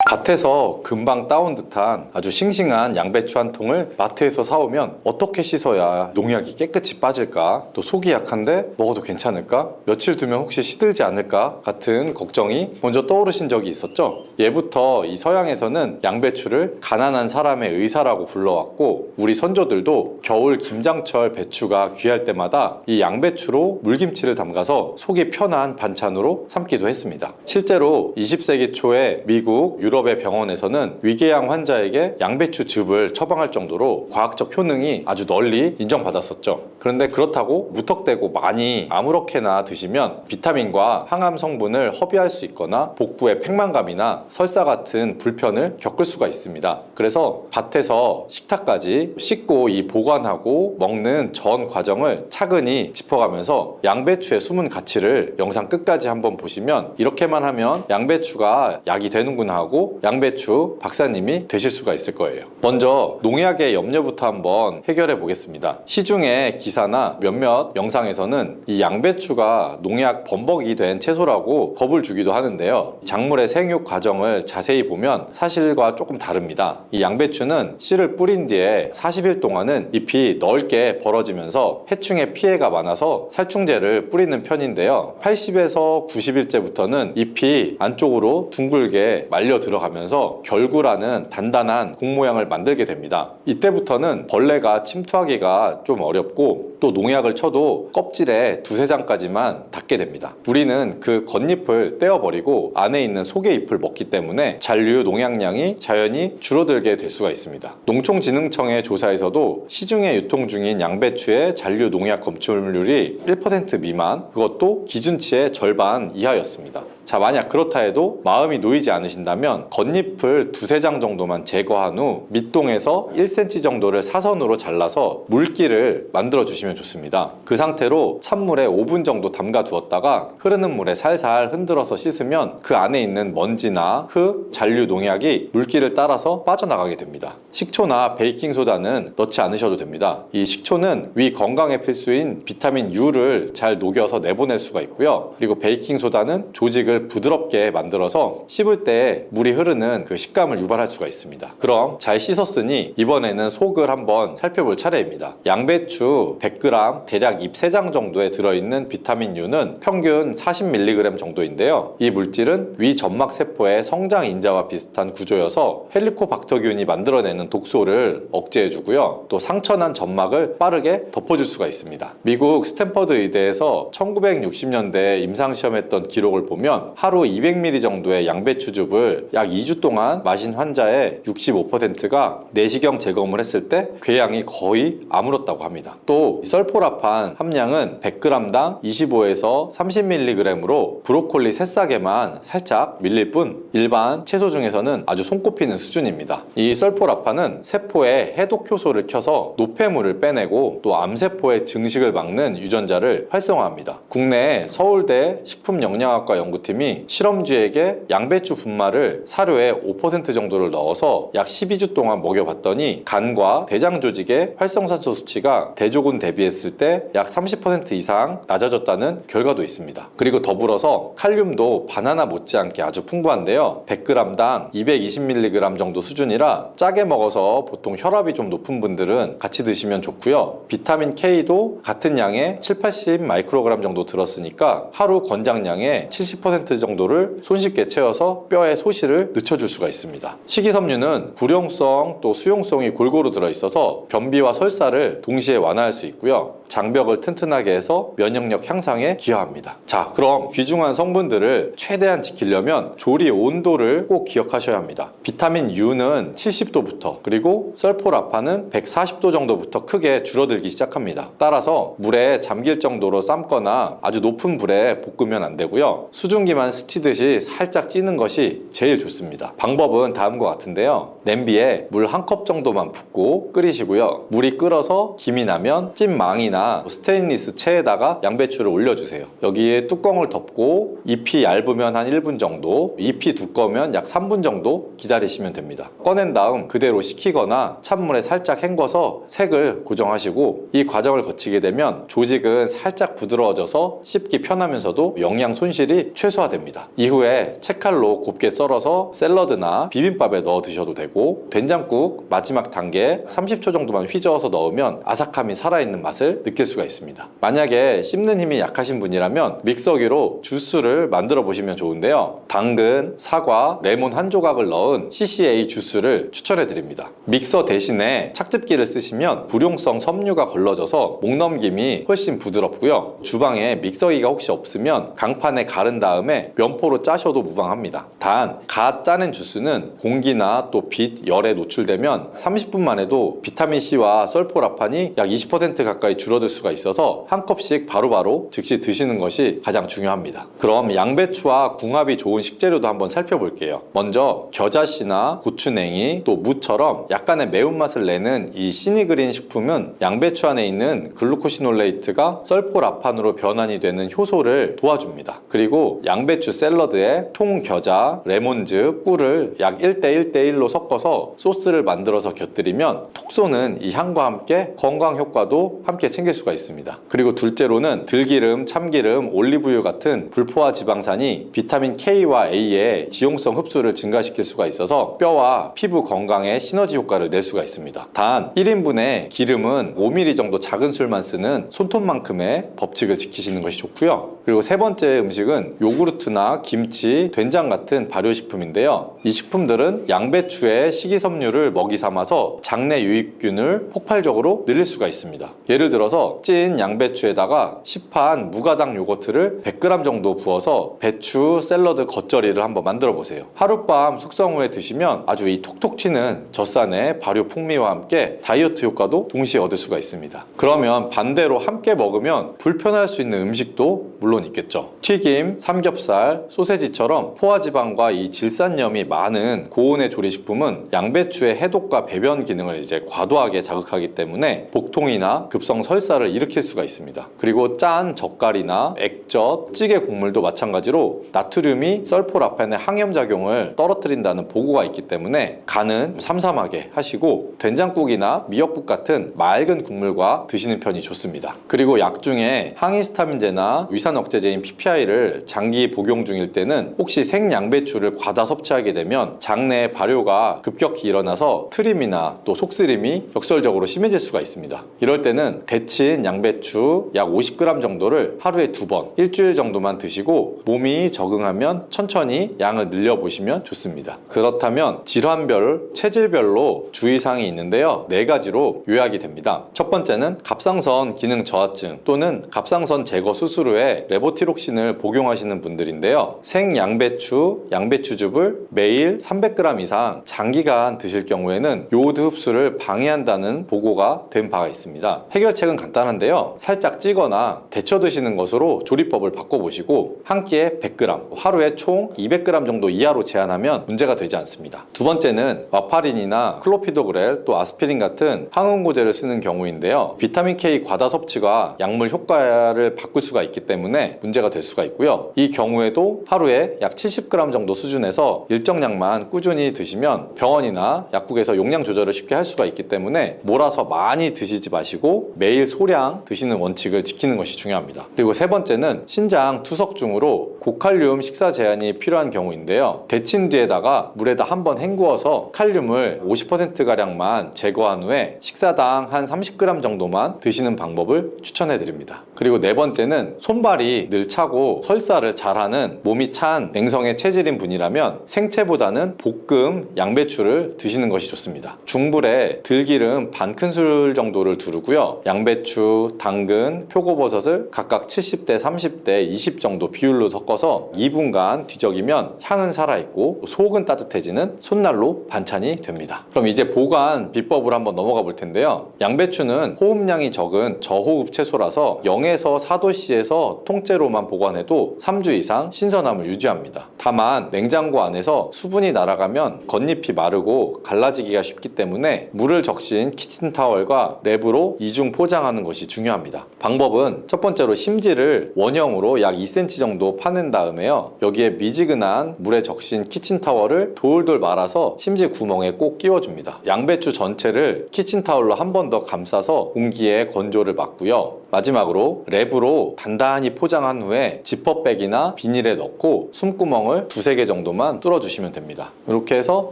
밭에서 금방 따온 듯한 아주 싱싱한 양배추 한 통을 마트에서 사오면 어떻게 씻어야 농약이 깨끗이 빠질까? 또 속이 약한데 먹어도 괜찮을까? 며칠 두면 혹시 시들지 않을까? 같은 걱정이 먼저 떠오르신 적이 있었죠? 예부터 이 서양에서는 양배추를 가난한 사람의 의사라고 불러왔고, 우리 선조들도 겨울 김장철 배추가 귀할 때마다 이 양배추로 물김치를 담가서 속이 편한 반찬으로 삼기도 했습니다. 실제로 20세기 초에 미국, 유럽의 병원에서는 위궤양 환자에게 양배추즙을 처방할 정도로 과학적 효능이 아주 널리 인정받았었죠. 그런데 그렇다고 무턱대고 많이 아무렇게나 드시면 비타민과 항암 성분을 허비할 수 있거나 복부의 팽만감이나 설사 같은 불편을 겪을 수가 있습니다. 그래서 밭에서 식탁까지 씻고 이 보관하고 먹는 전 과정을 차근히 짚어가면서 양배추의 숨은 가치를 영상 끝까지 한번 보시면 이렇게만 하면 양배추가 약이 되는구나 하고 양배추 박사님이 되실 수가 있을 거예요. 먼저 농약의 염려부터 한번 해결해 보겠습니다. 시중의 기사나 몇몇 영상에서는 이 양배추가 농약 범벅이 된 채소라고 겁을 주기도 하는데요. 작물의 생육 과정을 자세히 보면 사실과 조금 다릅니다. 이 양배추는 씨를 뿌린 뒤에 40일 동안은 잎이 넓게 벌어지면서 해충의 피해가 많아서 살충제를 뿌리는 편인데요. 80에서 90일째부터는 잎이 안쪽으로 둥글게 말려 들어가면서 결구라는 단단한 공 모양을 만들게 됩니다. 이때부터는 벌레가 침투하기가 좀 어렵고 또 농약을 쳐도 껍질에 두세 장까지만 닿게 됩니다. 우리는 그 겉잎을 떼어버리고 안에 있는 속의 잎을 먹기 때문에 잔류 농약량이 자연히 줄어들게 될 수가 있습니다. 농촌진흥청의 조사에서도 시중에 유통 중인 양배추의 잔류 농약 검출률이 1% 미만, 그것도 기준치의 절반 이하였습니다. 자, 만약 그렇다 해도 마음이 놓이지 않으신다면 겉잎을 두세 장 정도만 제거한 후 밑동에서 1cm 정도를 사선으로 잘라서 물기를 만들어 주시면 좋습니다. 그 상태로 찬물에 5분 정도 담가 두었다가 흐르는 물에 살살 흔들어서 씻으면 그 안에 있는 먼지나 흙, 잔류 농약이 물기를 따라서 빠져나가게 됩니다. 식초나 베이킹소다는 넣지 않으셔도 됩니다. 이 식초는 위 건강에 필수인 비타민 U를 잘 녹여서 내보낼 수가 있고요. 그리고 베이킹소다는 조직을 부드럽게 만들어서 씹을 때 물이 흐르는 그 식감을 유발할 수가 있습니다. 그럼 잘 씻었으니 이번에는 속을 한번 살펴볼 차례입니다. 양배추 100g 대략 잎 3장 정도에 들어있는 비타민 U는 평균 40mg 정도인데요. 이 물질은 위 점막 세포의 성장 인자와 비슷한 구조여서 헬리코박터균이 만들어내는 독소를 억제해주고요. 또 상처난 점막을 빠르게 덮어줄 수가 있습니다. 미국 스탠퍼드 의대에서 1960년대에 임상시험했던 기록을 보면 하루 200ml 정도의 양배추즙을 약 2주 동안 마신 환자의 65%가 내시경 재검을 했을 때 궤양이 거의 아물었다고 합니다. 또 설포라판 함량은 100g당 25에서 30mg으로 브로콜리 새싹에만 살짝 밀릴 뿐 일반 채소 중에서는 아주 손꼽히는 수준입니다. 이 설포라판은 세포에 해독 효소를 켜서 노폐물을 빼내고 또 암세포의 증식을 막는 유전자를 활성화합니다. 국내 서울대 식품영양학과 연구팀이 실험쥐에게 양배추 분말을 사료에 5% 정도를 넣어서 약 12주 동안 먹여봤더니 간과 대장 조직의 활성산소 수치가 대조군 대비했을 때 약 30% 이상 낮아졌다는 결과도 있습니다. 그리고 더불어서 칼륨도 바나나 못지않게 아주 풍부한데요. 100g당 220mg 정도 수준이라 짜게 먹어서 보통 혈압이 좀 높은 분들은 같이 드시면 좋고요. 비타민 K도 같은 양의 7-80 마이크로그램 정도 들었으니까 하루 권장량의 70% 정도를 손쉽게 채워서 뼈의 소실을 늦춰줄 수가 있습니다. 식이섬유는 불용성 또 수용성이 골고루 들어있어서 변비와 설사를 동시에 완화할 수 있고요. 장벽을 튼튼하게 해서 면역력 향상에 기여합니다. 자, 그럼 귀중한 성분들을 최대한 지키려면 조리 온도를 꼭 기억하셔야 합니다. 비타민 U는 70도부터 그리고 설포라판은 140도 정도부터 크게 줄어들기 시작합니다. 따라서 물에 잠길 정도로 삶거나 아주 높은 불에 볶으면 안 되고요. 수증기만 스치듯이 살짝 찌는 것이 제일 좋습니다. 방법은 다음과 같은데요. 냄비에 물 1컵 정도만 붓고 끓이시고요. 물이 끓어서 김이 나면 찐망이나 뚜껑이나 스테인리스 체에다가 양배추를 올려주세요. 여기에 뚜껑을 덮고 잎이 얇으면 한 1분 정도, 잎이 두꺼우면 약 3분 정도 기다리시면 됩니다. 꺼낸 다음 그대로 식히거나 찬물에 살짝 헹궈서 색을 고정하시고, 이 과정을 거치게 되면 조직은 살짝 부드러워져서 씹기 편하면서도 영양 손실이 최소화됩니다. 이후에 채칼로 곱게 썰어서 샐러드나 비빔밥에 넣어 드셔도 되고, 된장국 마지막 단계 30초 정도만 휘저어서 넣으면 아삭함이 살아있는 맛을 느낄 수가 있습니다. 만약에 씹는 힘이 약하신 분이라면 믹서기로 주스를 만들어 보시면 좋은데요, 당근, 사과, 레몬 한 조각을 넣은 CCA 주스를 추천해 드립니다. 믹서 대신에 착즙기를 쓰시면 불용성 섬유가 걸러져서 목 넘김이 훨씬 부드럽고요, 주방에 믹서기가 혹시 없으면 강판에 가른 다음에 면포로 짜셔도 무방합니다. 단 갓 짜낸 주스는 공기나 또 빛, 열에 노출되면 30분만 해도 비타민C와 설포라판이 약 20% 가까이 줄어들 수가 있어서 한 컵씩 바로바로 즉시 드시는 것이 가장 중요합니다. 그럼 양배추와 궁합이 좋은 식재료도 한번 살펴볼게요. 먼저 겨자씨나 고추냉이, 또 무처럼 약간의 매운맛을 내는 이 시니그린 식품은 양배추 안에 있는 글루코시놀레이트가 설포라판으로 변환이 되는 효소를 도와줍니다. 그리고 양배추 샐러드에 통겨자, 레몬즙, 꿀을 약 1대1대1로 섞어서 소스를 만들어서 곁들이면 톡 쏘는 이 향과 함께 건강 효과도 함께 챙길 수가 있습니다. 그리고 둘째로는 들기름, 참기름, 올리브유 같은 불포화 지방산이 비타민 K와 A의 지용성 흡수를 증가시킬 수가 있어서 뼈와 피부 건강에 시너지 효과를 낼 수가 있습니다. 단 1인분에 기름은 5ml 정도 작은 술만 쓰는 손톱만큼의 법칙을 지키시는 것이 좋고요. 그리고 세 번째 음식은 요구르트나 김치, 된장 같은 발효식품인데요, 이 식품들은 양배추의 식이섬유를 먹이 삼아서 장내 유익균을 폭발적으로 늘릴 수가 있습니다. 예를 들어서 찐 양배추에다가 시판 무가당 요거트를 100g 정도 부어서 배추 샐러드 겉절이를 한번 만들어 보세요. 하룻밤 숙성 후에 드시면 아주 이 톡톡 튀는 젖산의 발효 풍미와 함께 다이어트 효과도 동시에 얻을 수가 있습니다. 그러면 반대로 함께 먹으면 불편할 수 있는 음식도 물론 있겠죠. 튀김, 삼겹살, 소세지처럼 포화지방과 이 질산염이 많은 고온의 조리식품은 양배추의 해독과 배변 기능을 이제 과도하게 자극하기 때문에 복통이나 급성 설사를 일으킬 수가 있습니다. 그리고 짠 젓갈이나 액젓, 찌개 국물도 마찬가지로 나트륨이 설포라판의 항염작용을 떨어뜨린다는 보고가 있기 때문에 간은 삼삼하게 하시고 된장국이나 미역국 같은 맑은 국물과 드시는 편이 좋습니다. 그리고 약 중에 항히스타민제나 위산억제제인 PPI를 장기 복용 중일 때는 혹시 생양배추를 과다 섭취하게 되면 장내 발효가 급격히 일어나서 트림이나 또 속쓰림이 역설적으로 심해질 수가 있습니다. 이럴 때는 데친 양배추 약 50g 정도를 하루에 2번, 일주일 정도만 드시고 몸이 적응하면 천천히 양을 늘려보시면 좋습니다. 그렇다면 질환별, 체질별로 주의사항이 있는데요, 4가지로 요약이 됩니다. 첫 번째는 갑상선 기능 저하증 또는 갑상선 제거 수술 후에 레보티록신을 복용하시는 분들인데요, 생양배추, 양배추즙을 매일 300g 이상 장기간 드실 경우에는 요오드 흡수를 방해한다는 보고가 된 바가 있습니다. 해결책은 간단한데요, 살짝 찌거나 데쳐 드시는 것으로 조리법을 바꿔보시고 한 끼에 100g, 하루에 총 200g 정도 이하로 제한하면 문제가 되지 않습니다. 두 번째는 와파린이나 클로피도그렐, 또 아스피린 같은 항응고제를 쓰는 경우인데요, 비타민 K 과다 섭취가 약물 효과를 바꿀 수가 있기 때문에 문제가 될 수가 있고요, 이 경우에도 하루에 약 70g 정도 수준에서 일정량만 꾸준히 드시면 병원이나 약국에서 용량 조절을 쉽게 할 수가 있기 때문에 몰아서 많이 드시지 마시고 매일 소량 드시는 원칙을 지키는 것이 중요합니다. 그리고 세 번째는 신장 투석증으로 고칼륨 식사 제한이 필요한 경우인데요, 데친 뒤에다가 물에다 한번 헹구어서 칼륨을 50%가량만 제거한 후에 식사당 한 30g 정도만 드시는 방법을 추천해 드립니다. 그리고 네 번째는 손발이 늘 차고 설사를 잘하는 몸이 찬 냉성의 체질인 분이라면 생채보다는 볶음 양배추를 드시는 것이 좋습니다. 중불에 들기름 반 큰술 정도를 두르고요, 양배추, 당근, 표고버섯을 각각 70대, 30대, 20 정도 비율로 섞어서 2분간 뒤적이면 향은 살아있고 속은 따뜻해지는 손난로 반찬이 됩니다. 그럼 이제 보관 비법으로 한번 넘어가 볼 텐데요, 양배추는 호흡량이 적은 저호흡 채소라서 0에서 4도씨에서 통 통째로만 보관해도 3주 이상 신선함을 유지합니다. 다만 냉장고 안에서 수분이 날아가면 겉잎이 마르고 갈라지기가 쉽기 때문에 물을 적신 키친타월과 랩으로 이중 포장하는 것이 중요합니다. 방법은 첫 번째로 심지를 원형으로 약 2cm 정도 파낸 다음에요, 여기에 미지근한 물에 적신 키친타월을 돌돌 말아서 심지 구멍에 꼭 끼워줍니다. 양배추 전체를 키친타월로 한 번 더 감싸서 공기의 건조를 막고요, 마지막으로 랩으로 단단히 포장한 후에 지퍼백이나 비닐에 넣고 숨구멍을 2-3개 정도만 뚫어주시면 됩니다. 이렇게 해서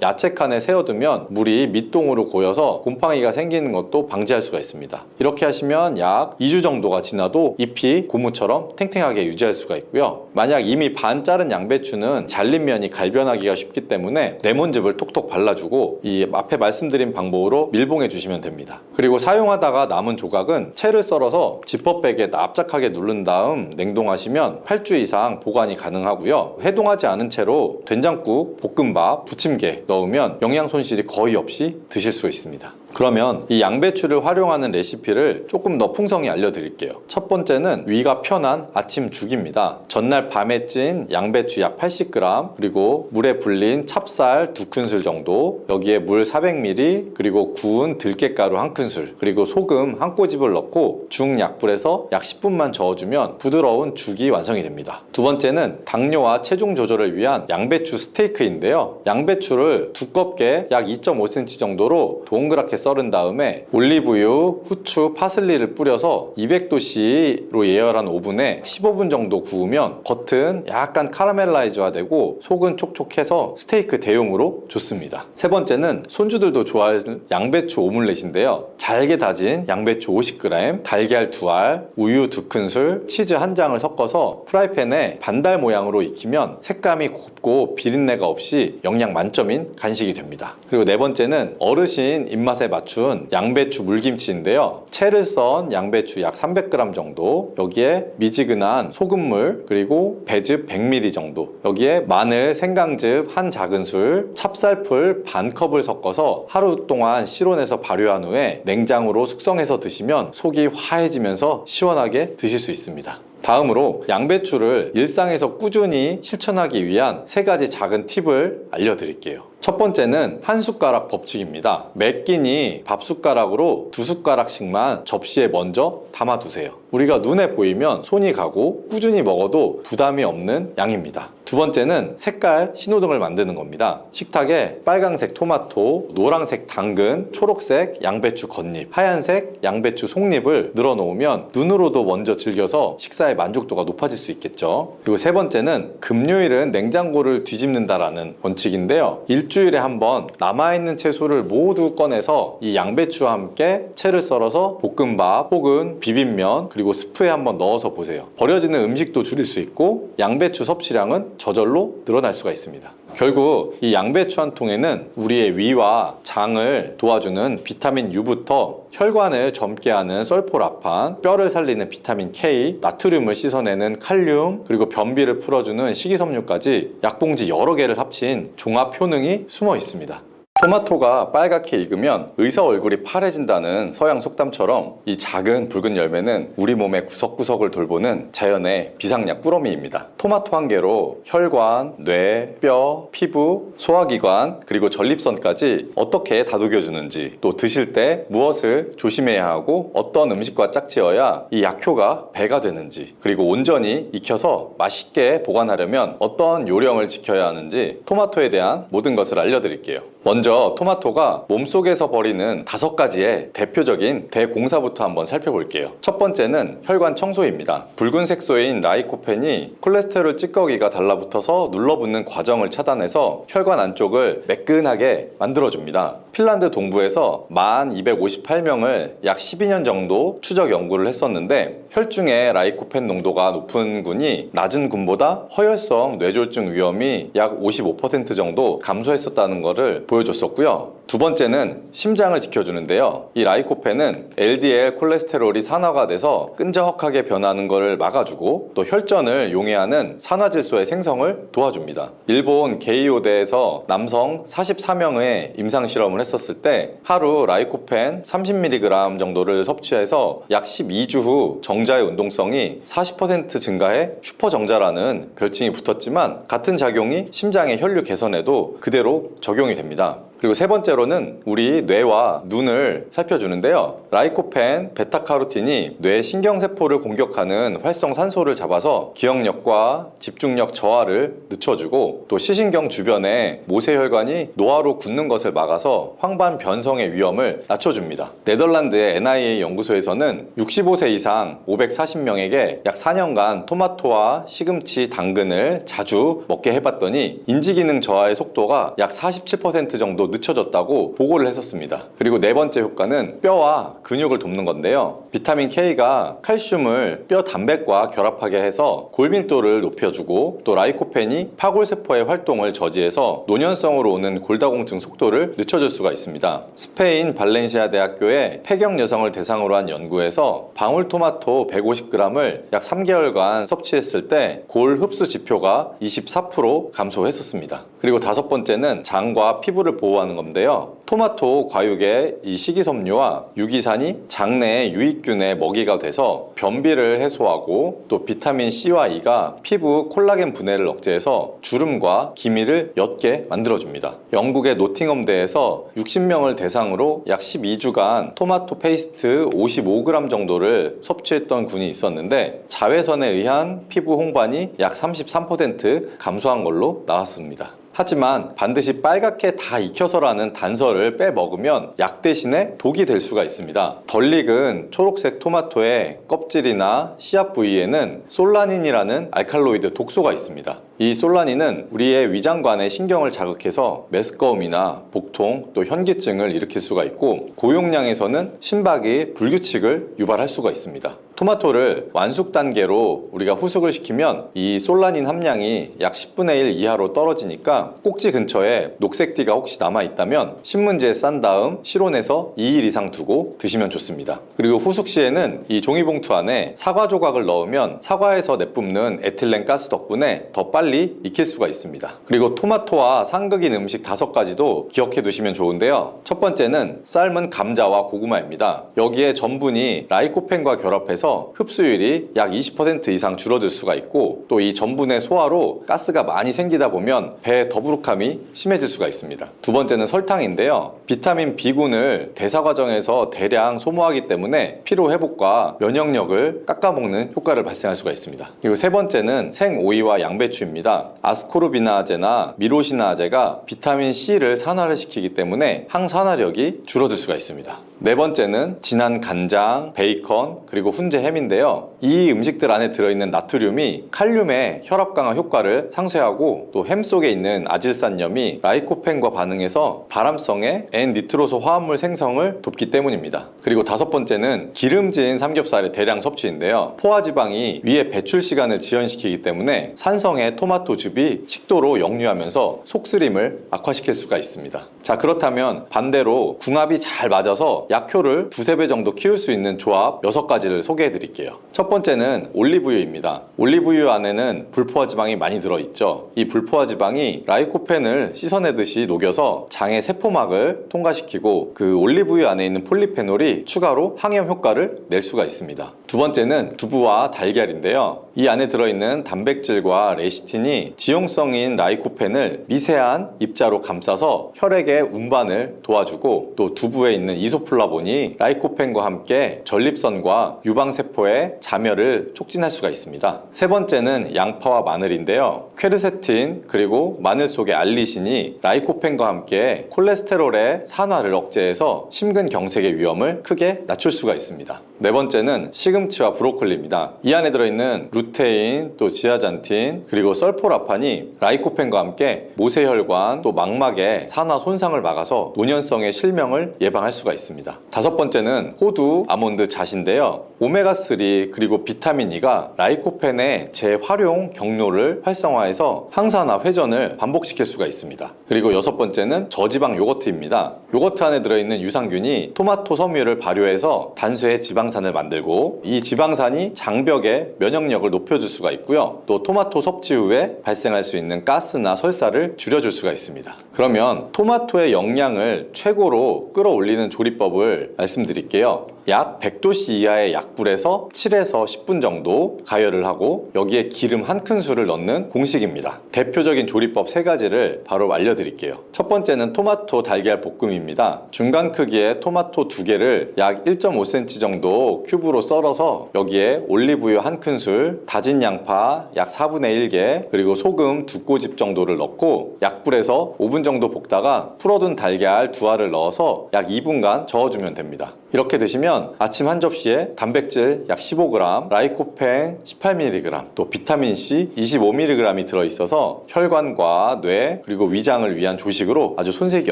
야채칸에 세워두면 물이 밑동으로 고여서 곰팡이가 생기는 것도 방지할 수가 있습니다. 이렇게 하시면 약 2주 정도가 지나도 잎이 고무처럼 탱탱하게 유지할 수가 있고요. 만약 이미 반 자른 양배추는 잘린 면이 갈변하기가 쉽기 때문에 레몬즙을 톡톡 발라주고 이 앞에 말씀드린 방법으로 밀봉해 주시면 됩니다. 그리고 사용하다가 남은 조각은 채를 썰어서 지퍼백에 납작하게 누른 다음 냉동하시면 8주 이상 보관이 가능하고요. 해동하지 않은 채로 된장국, 볶음밥, 부침개 넣으면 영양 손실이 거의 없이 드실 수 있습니다. 그러면 이 양배추를 활용하는 레시피를 조금 더 풍성히 알려드릴게요. 첫 번째는 위가 편한 아침 죽입니다. 전날 밤에 찐 양배추 약 80g, 그리고 물에 불린 찹쌀 2큰술 정도, 여기에 물 400ml, 그리고 구운 들깨가루 1큰술, 그리고 소금 1꼬집을 넣고 중약불에서 약 10분만 저어주면 부드러운 죽이 완성이 됩니다. 두 번째는 당뇨와 체중 조절을 위한 양배추 스테이크인데요. 양배추를 두껍게 약 2.5cm 정도로 동그랗게 썰은 다음에 올리브유, 후추, 파슬리를 뿌려서 200도씨로 예열한 오븐에 15분 정도 구우면 겉은 약간 카라멜라이즈화 되고 속은 촉촉해서 스테이크 대용으로 좋습니다. 세 번째는 손주들도 좋아할 양배추 오믈렛인데요. 잘게 다진 양배추 50g, 달걀 2알, 우유 2큰술, 치즈 1장을 섞어서 프라이팬에 반달 모양으로 익히면 색감이 곱고 비린내가 없이 영양 만점인 간식이 됩니다. 그리고 네 번째는 어르신 입맛에 맞춘 양배추 물김치인데요. 채를 썬 양배추 약 300g 정도, 여기에 미지근한 소금물, 그리고 배즙 100ml 정도, 여기에 마늘, 생강즙 1작은술, 찹쌀풀 반컵을 섞어서 하루 동안 실온에서 발효한 후에 냉장으로 숙성해서 드시면 속이 화해지면서 시원하게 드실 수 있습니다. 다음으로 양배추를 일상에서 꾸준히 실천하기 위한 3가지 작은 팁을 알려드릴게요. 첫 번째는 한 숟가락 법칙입니다. 매 끼니 밥 숟가락으로 2숟가락씩만 접시에 먼저 담아두세요. 우리가 눈에 보이면 손이 가고 꾸준히 먹어도 부담이 없는 양입니다. 두 번째는 색깔 신호등을 만드는 겁니다. 식탁에 빨강색 토마토, 노란색 당근, 초록색 양배추 겉잎, 하얀색 양배추 속잎을 늘어놓으면 눈으로도 먼저 즐겨서 식사의 만족도가 높아질 수 있겠죠. 그리고 세 번째는 금요일은 냉장고를 뒤집는다라는 원칙인데요. 일주일에 한 번 남아있는 채소를 모두 꺼내서 이 양배추와 함께 채를 썰어서 볶음밥 혹은 비빔면, 그리고 스프에 한번 넣어서 보세요. 버려지는 음식도 줄일 수 있고 양배추 섭취량은 저절로 늘어날 수가 있습니다. 결국 이 양배추 한 통에는 우리의 위와 장을 도와주는 비타민 U부터 혈관을 젊게 하는 설포라판, 뼈를 살리는 비타민 K, 나트륨을 씻어내는 칼륨, 그리고 변비를 풀어주는 식이섬유까지 약봉지 여러 개를 합친 종합 효능이 숨어 있습니다. 토마토가 빨갛게 익으면 의사 얼굴이 파래진다는 서양 속담처럼 이 작은 붉은 열매는 우리 몸의 구석구석을 돌보는 자연의 비상약 꾸러미입니다. 토마토 한 개로 혈관, 뇌, 뼈, 피부, 소화기관, 그리고 전립선까지 어떻게 다독여주는지, 또 드실 때 무엇을 조심해야 하고 어떤 음식과 짝지어야 이 약효가 배가 되는지, 그리고 온전히 익혀서 맛있게 보관하려면 어떤 요령을 지켜야 하는지 토마토에 대한 모든 것을 알려드릴게요. 먼저 토마토가 몸속에서 벌이는 5가지의 대표적인 대공사부터 한번 살펴볼게요. 첫 번째는 혈관 청소입니다. 붉은 색소인 라이코펜이 콜레스테롤 찌꺼기가 달라붙어서 눌러붙는 과정을 차단해서 혈관 안쪽을 매끈하게 만들어줍니다. 핀란드 동부에서 1258명을 약 12년 정도 추적 연구를 했었는데 혈중의 라이코펜 농도가 높은 군이 낮은 군보다 허혈성 뇌졸중 위험이 약 55% 정도 감소했었다는 것을 보여줬었고요. 두 번째는 심장을 지켜주는데요. 이 라이코펜은 LDL 콜레스테롤이 산화가 돼서 끈적하게 변하는 것을 막아주고 또 혈전을 용해하는 산화질소의 생성을 도와줍니다. 일본 게이오대에서 남성 44명의 임상실험을 했었을 때 하루 라이코펜 30mg 정도를 섭취해서 약 12주 후 정자의 운동성이 40% 증가해 슈퍼정자라는 별칭이 붙었지만 같은 작용이 심장의 혈류 개선에도 그대로 적용이 됩니다. 그리고 세 번째로는 우리 뇌와 눈을 살펴주는데요. 라이코펜, 베타카로틴이 뇌 신경세포를 공격하는 활성산소를 잡아서 기억력과 집중력 저하를 늦춰주고 또 시신경 주변에 모세혈관이 노화로 굳는 것을 막아서 황반 변성의 위험을 낮춰줍니다. 네덜란드의 NIA 연구소에서는 65세 이상 540명에게 약 4년간 토마토와 시금치, 당근을 자주 먹게 해봤더니 인지기능 저하의 속도가 약 47% 정도 늦춰졌다고 보고를 했었습니다. 그리고 네 번째 효과는 뼈와 근육을 돕는 건데요. 비타민 K가 칼슘을 뼈 단백과 결합하게 해서 골밀도를 높여주고 또 라이코펜이 파골세포의 활동을 저지해서 노년성으로 오는 골다공증 속도를 늦춰줄 수가 있습니다. 스페인 발렌시아 대학교의 폐경 여성을 대상으로 한 연구에서 방울토마토 150g을 약 3개월간 섭취했을 때 골 흡수 지표가 24% 감소했었습니다. 그리고 다섯 번째는 장과 피부를 보호하는 건데요. 토마토 과육의 이 식이섬유와 유기산이 장내의 유익균의 먹이가 돼서 변비를 해소하고 또 비타민 C와 E가 피부 콜라겐 분해를 억제해서 주름과 기미를 옅게 만들어줍니다. 영국의 노팅엄대에서 60명을 대상으로 약 12주간 토마토 페이스트 55g 정도를 섭취했던 군이 있었는데 자외선에 의한 피부 홍반이 약 33% 감소한 걸로 나왔습니다. 하지만 반드시 빨갛게 다 익혀서라는 단서를 빼 먹으면 약 대신에 독이 될 수가 있습니다. 덜 익은 초록색 토마토의 껍질이나 씨앗 부위에는 솔라닌이라는 알칼로이드 독소가 있습니다. 이 솔라닌은 우리의 위장관의 신경을 자극해서 메스꺼움이나 복통 또 현기증을 일으킬 수가 있고 고용량에서는 심박이 불규칙을 유발할 수가 있습니다. 토마토를 완숙 단계로 우리가 후숙을 시키면 이 솔라닌 함량이 약 10분의 1 이하로 떨어지니까 꼭지 근처에 녹색띠가 혹시 남아있다면 신문지에 싼 다음 실온에서 2일 이상 두고 드시면 좋습니다. 그리고 후숙 시에는 이 종이봉투 안에 사과 조각을 넣으면 사과에서 내뿜는 에틸렌 가스 덕분에 더 빨리 익힐 수가 있습니다. 그리고 토마토와 상극인 음식 5가지도 기억해 두시면 좋은데요. 첫 번째는 삶은 감자와 고구마입니다. 여기에 전분이 라이코펜과 결합해서 흡수율이 약 20% 이상 줄어들 수가 있고 또 이 전분의 소화로 가스가 많이 생기다 보면 배의 더부룩함이 심해질 수가 있습니다. 두 번째는 설탕인데요. 비타민 B군을 대사 과정에서 대량 소모하기 때문에 피로 회복과 면역력을 깎아먹는 효과를 발생할 수가 있습니다. 그리고 세 번째는 생오이와 양배추입니다. 아스코르비나아제나 미로시나아제가 비타민 C를 산화를 시키기 때문에 항산화력이 줄어들 수가 있습니다. 네 번째는 진한 간장, 베이컨, 그리고 훈제 햄인데요. 이 음식들 안에 들어있는 나트륨이 칼륨의 혈압 강화 효과를 상쇄하고 또 햄 속에 있는 아질산염이 라이코펜과 반응해서 발암성의 N니트로소 화합물 생성을 돕기 때문입니다. 그리고 다섯 번째는 기름진 삼겹살의 대량 섭취인데요. 포화지방이 위의 배출 시간을 지연시키기 때문에 산성의 토마토즙이 식도로 역류하면서 속쓰림을 악화시킬 수가 있습니다. 자, 그렇다면 반대로 궁합이 잘 맞아서 약효를 2~3배 정도 키울 수 있는 조합 6가지를 소개해 드릴게요. 첫 번째는 올리브유입니다. 올리브유 안에는 불포화지방이 많이 들어있죠. 이 불포화지방이 라이코펜을 씻어내듯이 녹여서 장의 세포막을 통과시키고 그 올리브유 안에 있는 폴리페놀이 추가로 항염 효과를 낼 수가 있습니다. 두 번째는 두부와 달걀인데요. 이 안에 들어있는 단백질과 레시틴이 지용성인 라이코펜을 미세한 입자로 감싸서 혈액의 운반을 도와주고 또 두부에 있는 이소플라본이 라이코펜과 함께 전립선과 유방세포의 자멸을 촉진할 수가 있습니다. 세 번째는 양파와 마늘인데요. 퀘르세틴 그리고 마늘 속의 알리신이 라이코펜과 함께 콜레스테롤의 산화를 억제해서 심근경색의 위험을 크게 낮출 수가 있습니다. 네 번째는 시금치 시금치와 브로콜리입니다. 이 안에 들어있는 루테인, 또 지아잔틴, 그리고 설포라판이 라이코펜과 함께 모세혈관 또 망막의 산화 손상을 막아서 노년성의 실명을 예방할 수가 있습니다. 다섯 번째는 호두, 아몬드 잣인데요. 오메가3 그리고 비타민 E가 라이코펜의 재활용 경로를 활성화해서 항산화 회전을 반복시킬 수가 있습니다. 그리고 여섯 번째는 저지방 요거트입니다. 요거트 안에 들어있는 유산균이 토마토 섬유를 발효해서 단수의 지방산을 만들고, 이 지방산이 장벽의 면역력을 높여줄 수가 있고요. 또 토마토 섭취 후에 발생할 수 있는 가스나 설사를 줄여줄 수가 있습니다. 그러면 토마토의 영양을 최고로 끌어올리는 조리법을 말씀드릴게요. 약 100도씨 이하의 약불에서 7에서 10분 정도 가열을 하고 여기에 기름 한 큰술을 넣는 공식입니다. 대표적인 조리법 3가지를 바로 알려드릴게요. 첫 번째는 토마토 달걀 볶음입니다. 중간 크기의 토마토 2개를 약 1.5cm 정도 큐브로 썰어서 여기에 올리브유 한 큰술, 다진 양파 약 4분의 1개, 그리고 소금 2꼬집 정도를 넣고 약불에서 5분 정도 볶다가 풀어둔 달걀 2알을 넣어서 약 2분간 저어주면 됩니다. 이렇게 드시면 아침 한 접시에 단백질 약 15g, 라이코펜 18mg, 또 비타민C 25mg이 들어있어서 혈관과 뇌 그리고 위장을 위한 조식으로 아주 손색이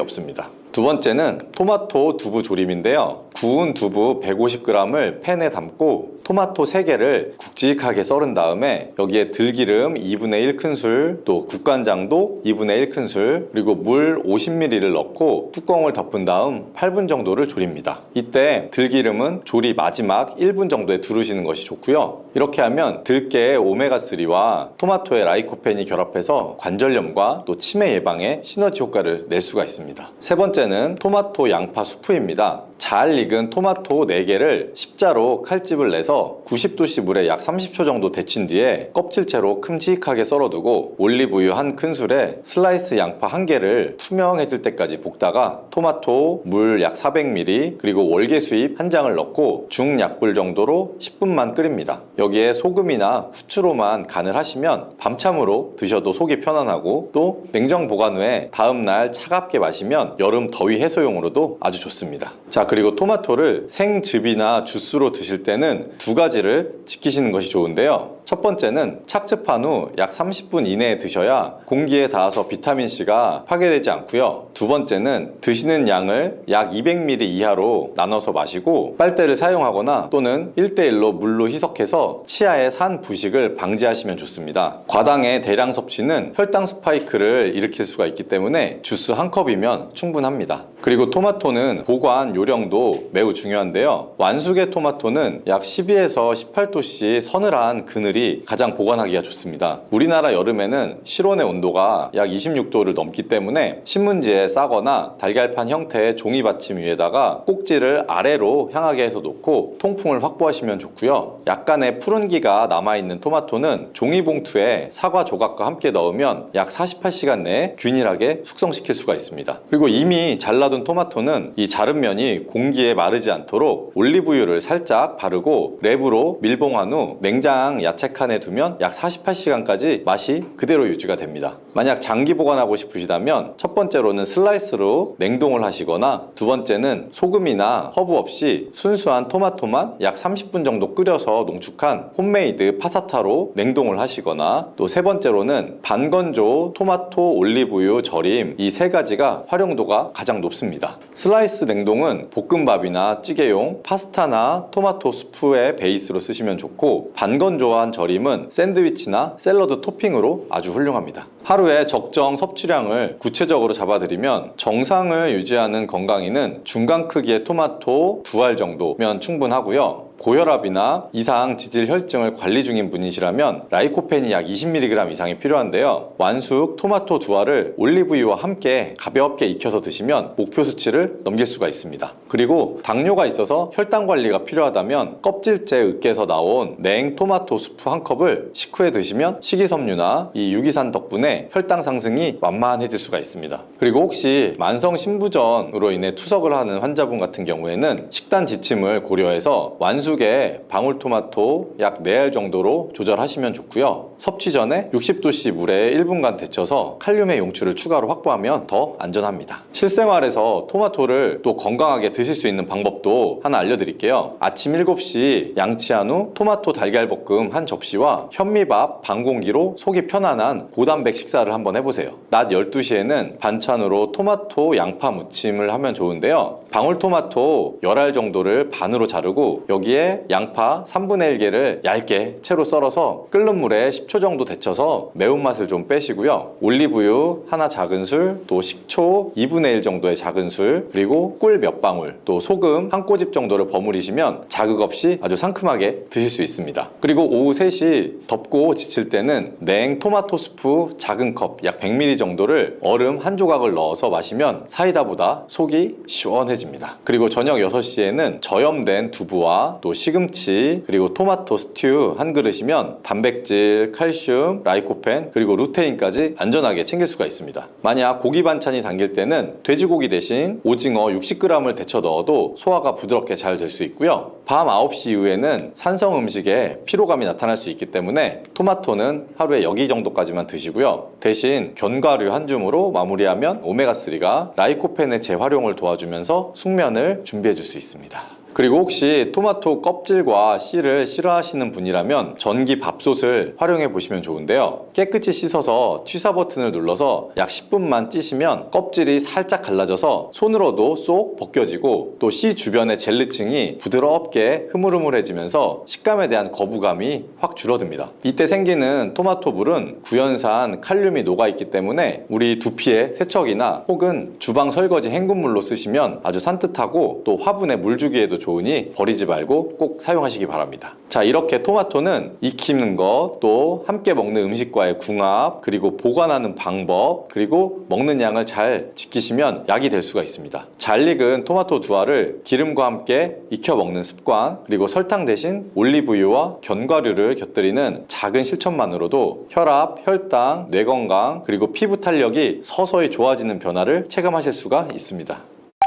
없습니다. 두 번째는 토마토 두부 조림인데요. 구운 두부 150g을 팬에 담고 토마토 3개를 굵직하게 썰은 다음에 여기에 들기름 2분의 1큰술, 또 국간장도 2분의 1큰술, 그리고 물 50ml를 넣고 뚜껑을 덮은 다음 8분 정도를 조립니다. 이때 들기름은 조리 마지막 1분 정도에 두르시는 것이 좋고요. 이렇게 하면 들깨의 오메가3와 토마토의 라이코펜이 결합해서 관절염과 또 치매 예방에 시너지 효과를 낼 수가 있습니다. 세 번째는 토마토 양파 수프입니다. 잘 익은 토마토 4개를 십자로 칼집을 내서 90도씨 물에 약 30초 정도 데친 뒤에 껍질채로 큼직하게 썰어두고 올리브유 한 큰술에 슬라이스 양파 1개를 투명해질 때까지 볶다가 토마토, 물 약 400ml, 그리고 월계수잎 1장을 넣고 중약불 정도로 10분만 끓입니다. 여기에 소금이나 후추로만 간을 하시면 밤참으로 드셔도 속이 편안하고, 또 냉장 보관 후에 다음날 차갑게 마시면 여름 더위 해소용으로도 아주 좋습니다. 자, 그리고 토마토를 생즙이나 주스로 드실 때는 2가지를 지키시는 것이 좋은데요. 첫 번째는 착즙한 후 약 30분 이내에 드셔야 공기에 닿아서 비타민C가 파괴되지 않고요. 두 번째는 드시는 양을 약 200ml 이하로 나눠서 마시고 빨대를 사용하거나 또는 1대1로 물로 희석해서 치아의 산 부식을 방지하시면 좋습니다. 과당의 대량 섭취는 혈당 스파이크를 일으킬 수가 있기 때문에 주스 한 컵이면 충분합니다. 그리고 토마토는 보관 요령도 매우 중요한데요. 완숙의 토마토는 약 12에서 18도씨 서늘한 그늘이 가장 보관하기가 좋습니다. 우리나라 여름에는 실온의 온도가 약 26도를 넘기 때문에 신문지에 싸거나 달걀판 형태의 종이 받침 위에다가 꼭지를 아래로 향하게 해서 놓고 통풍을 확보하시면 좋고요. 약간의 푸른기가 남아있는 토마토는 종이봉투에 사과 조각과 함께 넣으면 약 48시간 내에 균일하게 숙성시킬 수가 있습니다. 그리고 이미 잘라둔 토마토는 이 자른 면이 공기에 마르지 않도록 올리브유를 살짝 바르고 랩으로 밀봉한 후 냉장 야채칸에 두면 약 48시간까지 맛이 그대로 유지가 됩니다. 만약 장기 보관하고 싶으시다면 첫 번째로는 슬라이스로 냉동을 하시거나, 두 번째는 소금이나 허브 없이 순수한 토마토만 약 30분 정도 끓여서 농축한 홈메이드 파스타로 냉동을 하시거나, 또 세 번째로는 반건조 토마토 올리브유 절임, 이 3가지가 활용도가 가장 높습니다. 슬라이스 냉동은 볶음밥이나 찌개용, 파스타나 토마토 수프의 베이스로 쓰시면 좋고, 반건조한 절임은 샌드위치나 샐러드 토핑으로 아주 훌륭합니다. 하루에 적정 섭취량을 구체적으로 잡아드리면 정상을 유지하는 건강인은 중간 크기의 토마토 2알 정도면 충분하고요. 고혈압이나 이상 지질 혈증을 관리 중인 분이시라면 라이코펜이 약 20mg 이상이 필요한데요. 완숙 토마토 2알을 올리브유와 함께 가볍게 익혀서 드시면 목표 수치를 넘길 수가 있습니다. 그리고 당뇨가 있어서 혈당 관리가 필요하다면 껍질째 으깨서 나온 냉 토마토 수프 한 컵을 식후에 드시면 식이섬유나 이 유기산 덕분에 혈당 상승이 완만해질 수가 있습니다. 그리고 혹시 만성 신부전으로 인해 투석을 하는 환자분 같은 경우에는 식단 지침을 고려해서 완숙 반숙에 방울토마토 약 4알 정도로 조절하시면 좋고요. 섭취 전에 60도씨 물에 1분간 데쳐서 칼륨의 용출을 추가로 확보하면 더 안전합니다. 실생활에서 토마토를 또 건강하게 드실 수 있는 방법도 하나 알려드릴게요. 아침 7시 양치한 후 토마토 달걀볶음 한 접시와 현미밥 반 공기로 속이 편안한 고단백 식사를 한번 해보세요. 낮 12시에는 반찬으로 토마토 양파 무침을 하면 좋은데요. 방울토마토 10알 정도를 반으로 자르고 여기에 양파 3분의 1개를 얇게 채로 썰어서 끓는 물에 10초 정도 데쳐서 매운맛을 좀 빼시고요. 올리브유 하나 작은술, 또 식초 2분의 1 정도의 작은술, 그리고 꿀 몇 방울, 또 소금 한 꼬집 정도를 버무리시면 자극 없이 아주 상큼하게 드실 수 있습니다. 그리고 오후 3시 덥고 지칠 때는 냉 토마토 스프 작은 컵 약 100ml 정도를 얼음 한 조각을 넣어서 마시면 사이다보다 속이 시원해집니다. 그리고 저녁 6시에는 저염된 두부와 또 시금치 그리고 토마토 스튜 한 그릇이면 단백질, 칼슘, 라이코펜 그리고 루테인까지 안전하게 챙길 수가 있습니다. 만약 고기 반찬이 당길 때는 돼지고기 대신 오징어 60g을 데쳐 넣어도 소화가 부드럽게 잘 될 수 있고요. 밤 9시 이후에는 산성 음식에 피로감이 나타날 수 있기 때문에 토마토는 하루에 여기 정도까지만 드시고요. 대신 견과류 한 줌으로 마무리하면 오메가3가 라이코펜의 재활용을 도와주면서 숙면을 준비해 줄 수 있습니다. 그리고 혹시 토마토 껍질과 씨를 싫어하시는 분이라면 전기 밥솥을 활용해 보시면 좋은데요. 깨끗이 씻어서 취사 버튼을 눌러서 약 10분만 찌시면 껍질이 살짝 갈라져서 손으로도 쏙 벗겨지고 또 씨 주변의 젤리층이 부드럽게 흐물흐물해지면서 식감에 대한 거부감이 확 줄어듭니다. 이때 생기는 토마토 물은 구연산 칼륨이 녹아있기 때문에 우리 두피의 세척이나 혹은 주방 설거지 헹군물로 쓰시면 아주 산뜻하고 또 화분에 물 주기에도 좋으니 버리지 말고 꼭 사용하시기 바랍니다. 자, 이렇게 토마토는 익히는 것, 또 함께 먹는 음식과의 궁합, 그리고 보관하는 방법, 그리고 먹는 양을 잘 지키시면 약이 될 수가 있습니다. 잘 익은 토마토 2알을 기름과 함께 익혀 먹는 습관, 그리고 설탕 대신 올리브유와 견과류를 곁들이는 작은 실천만으로도 혈압, 혈당, 뇌 건강, 그리고 피부 탄력이 서서히 좋아지는 변화를 체감하실 수가 있습니다.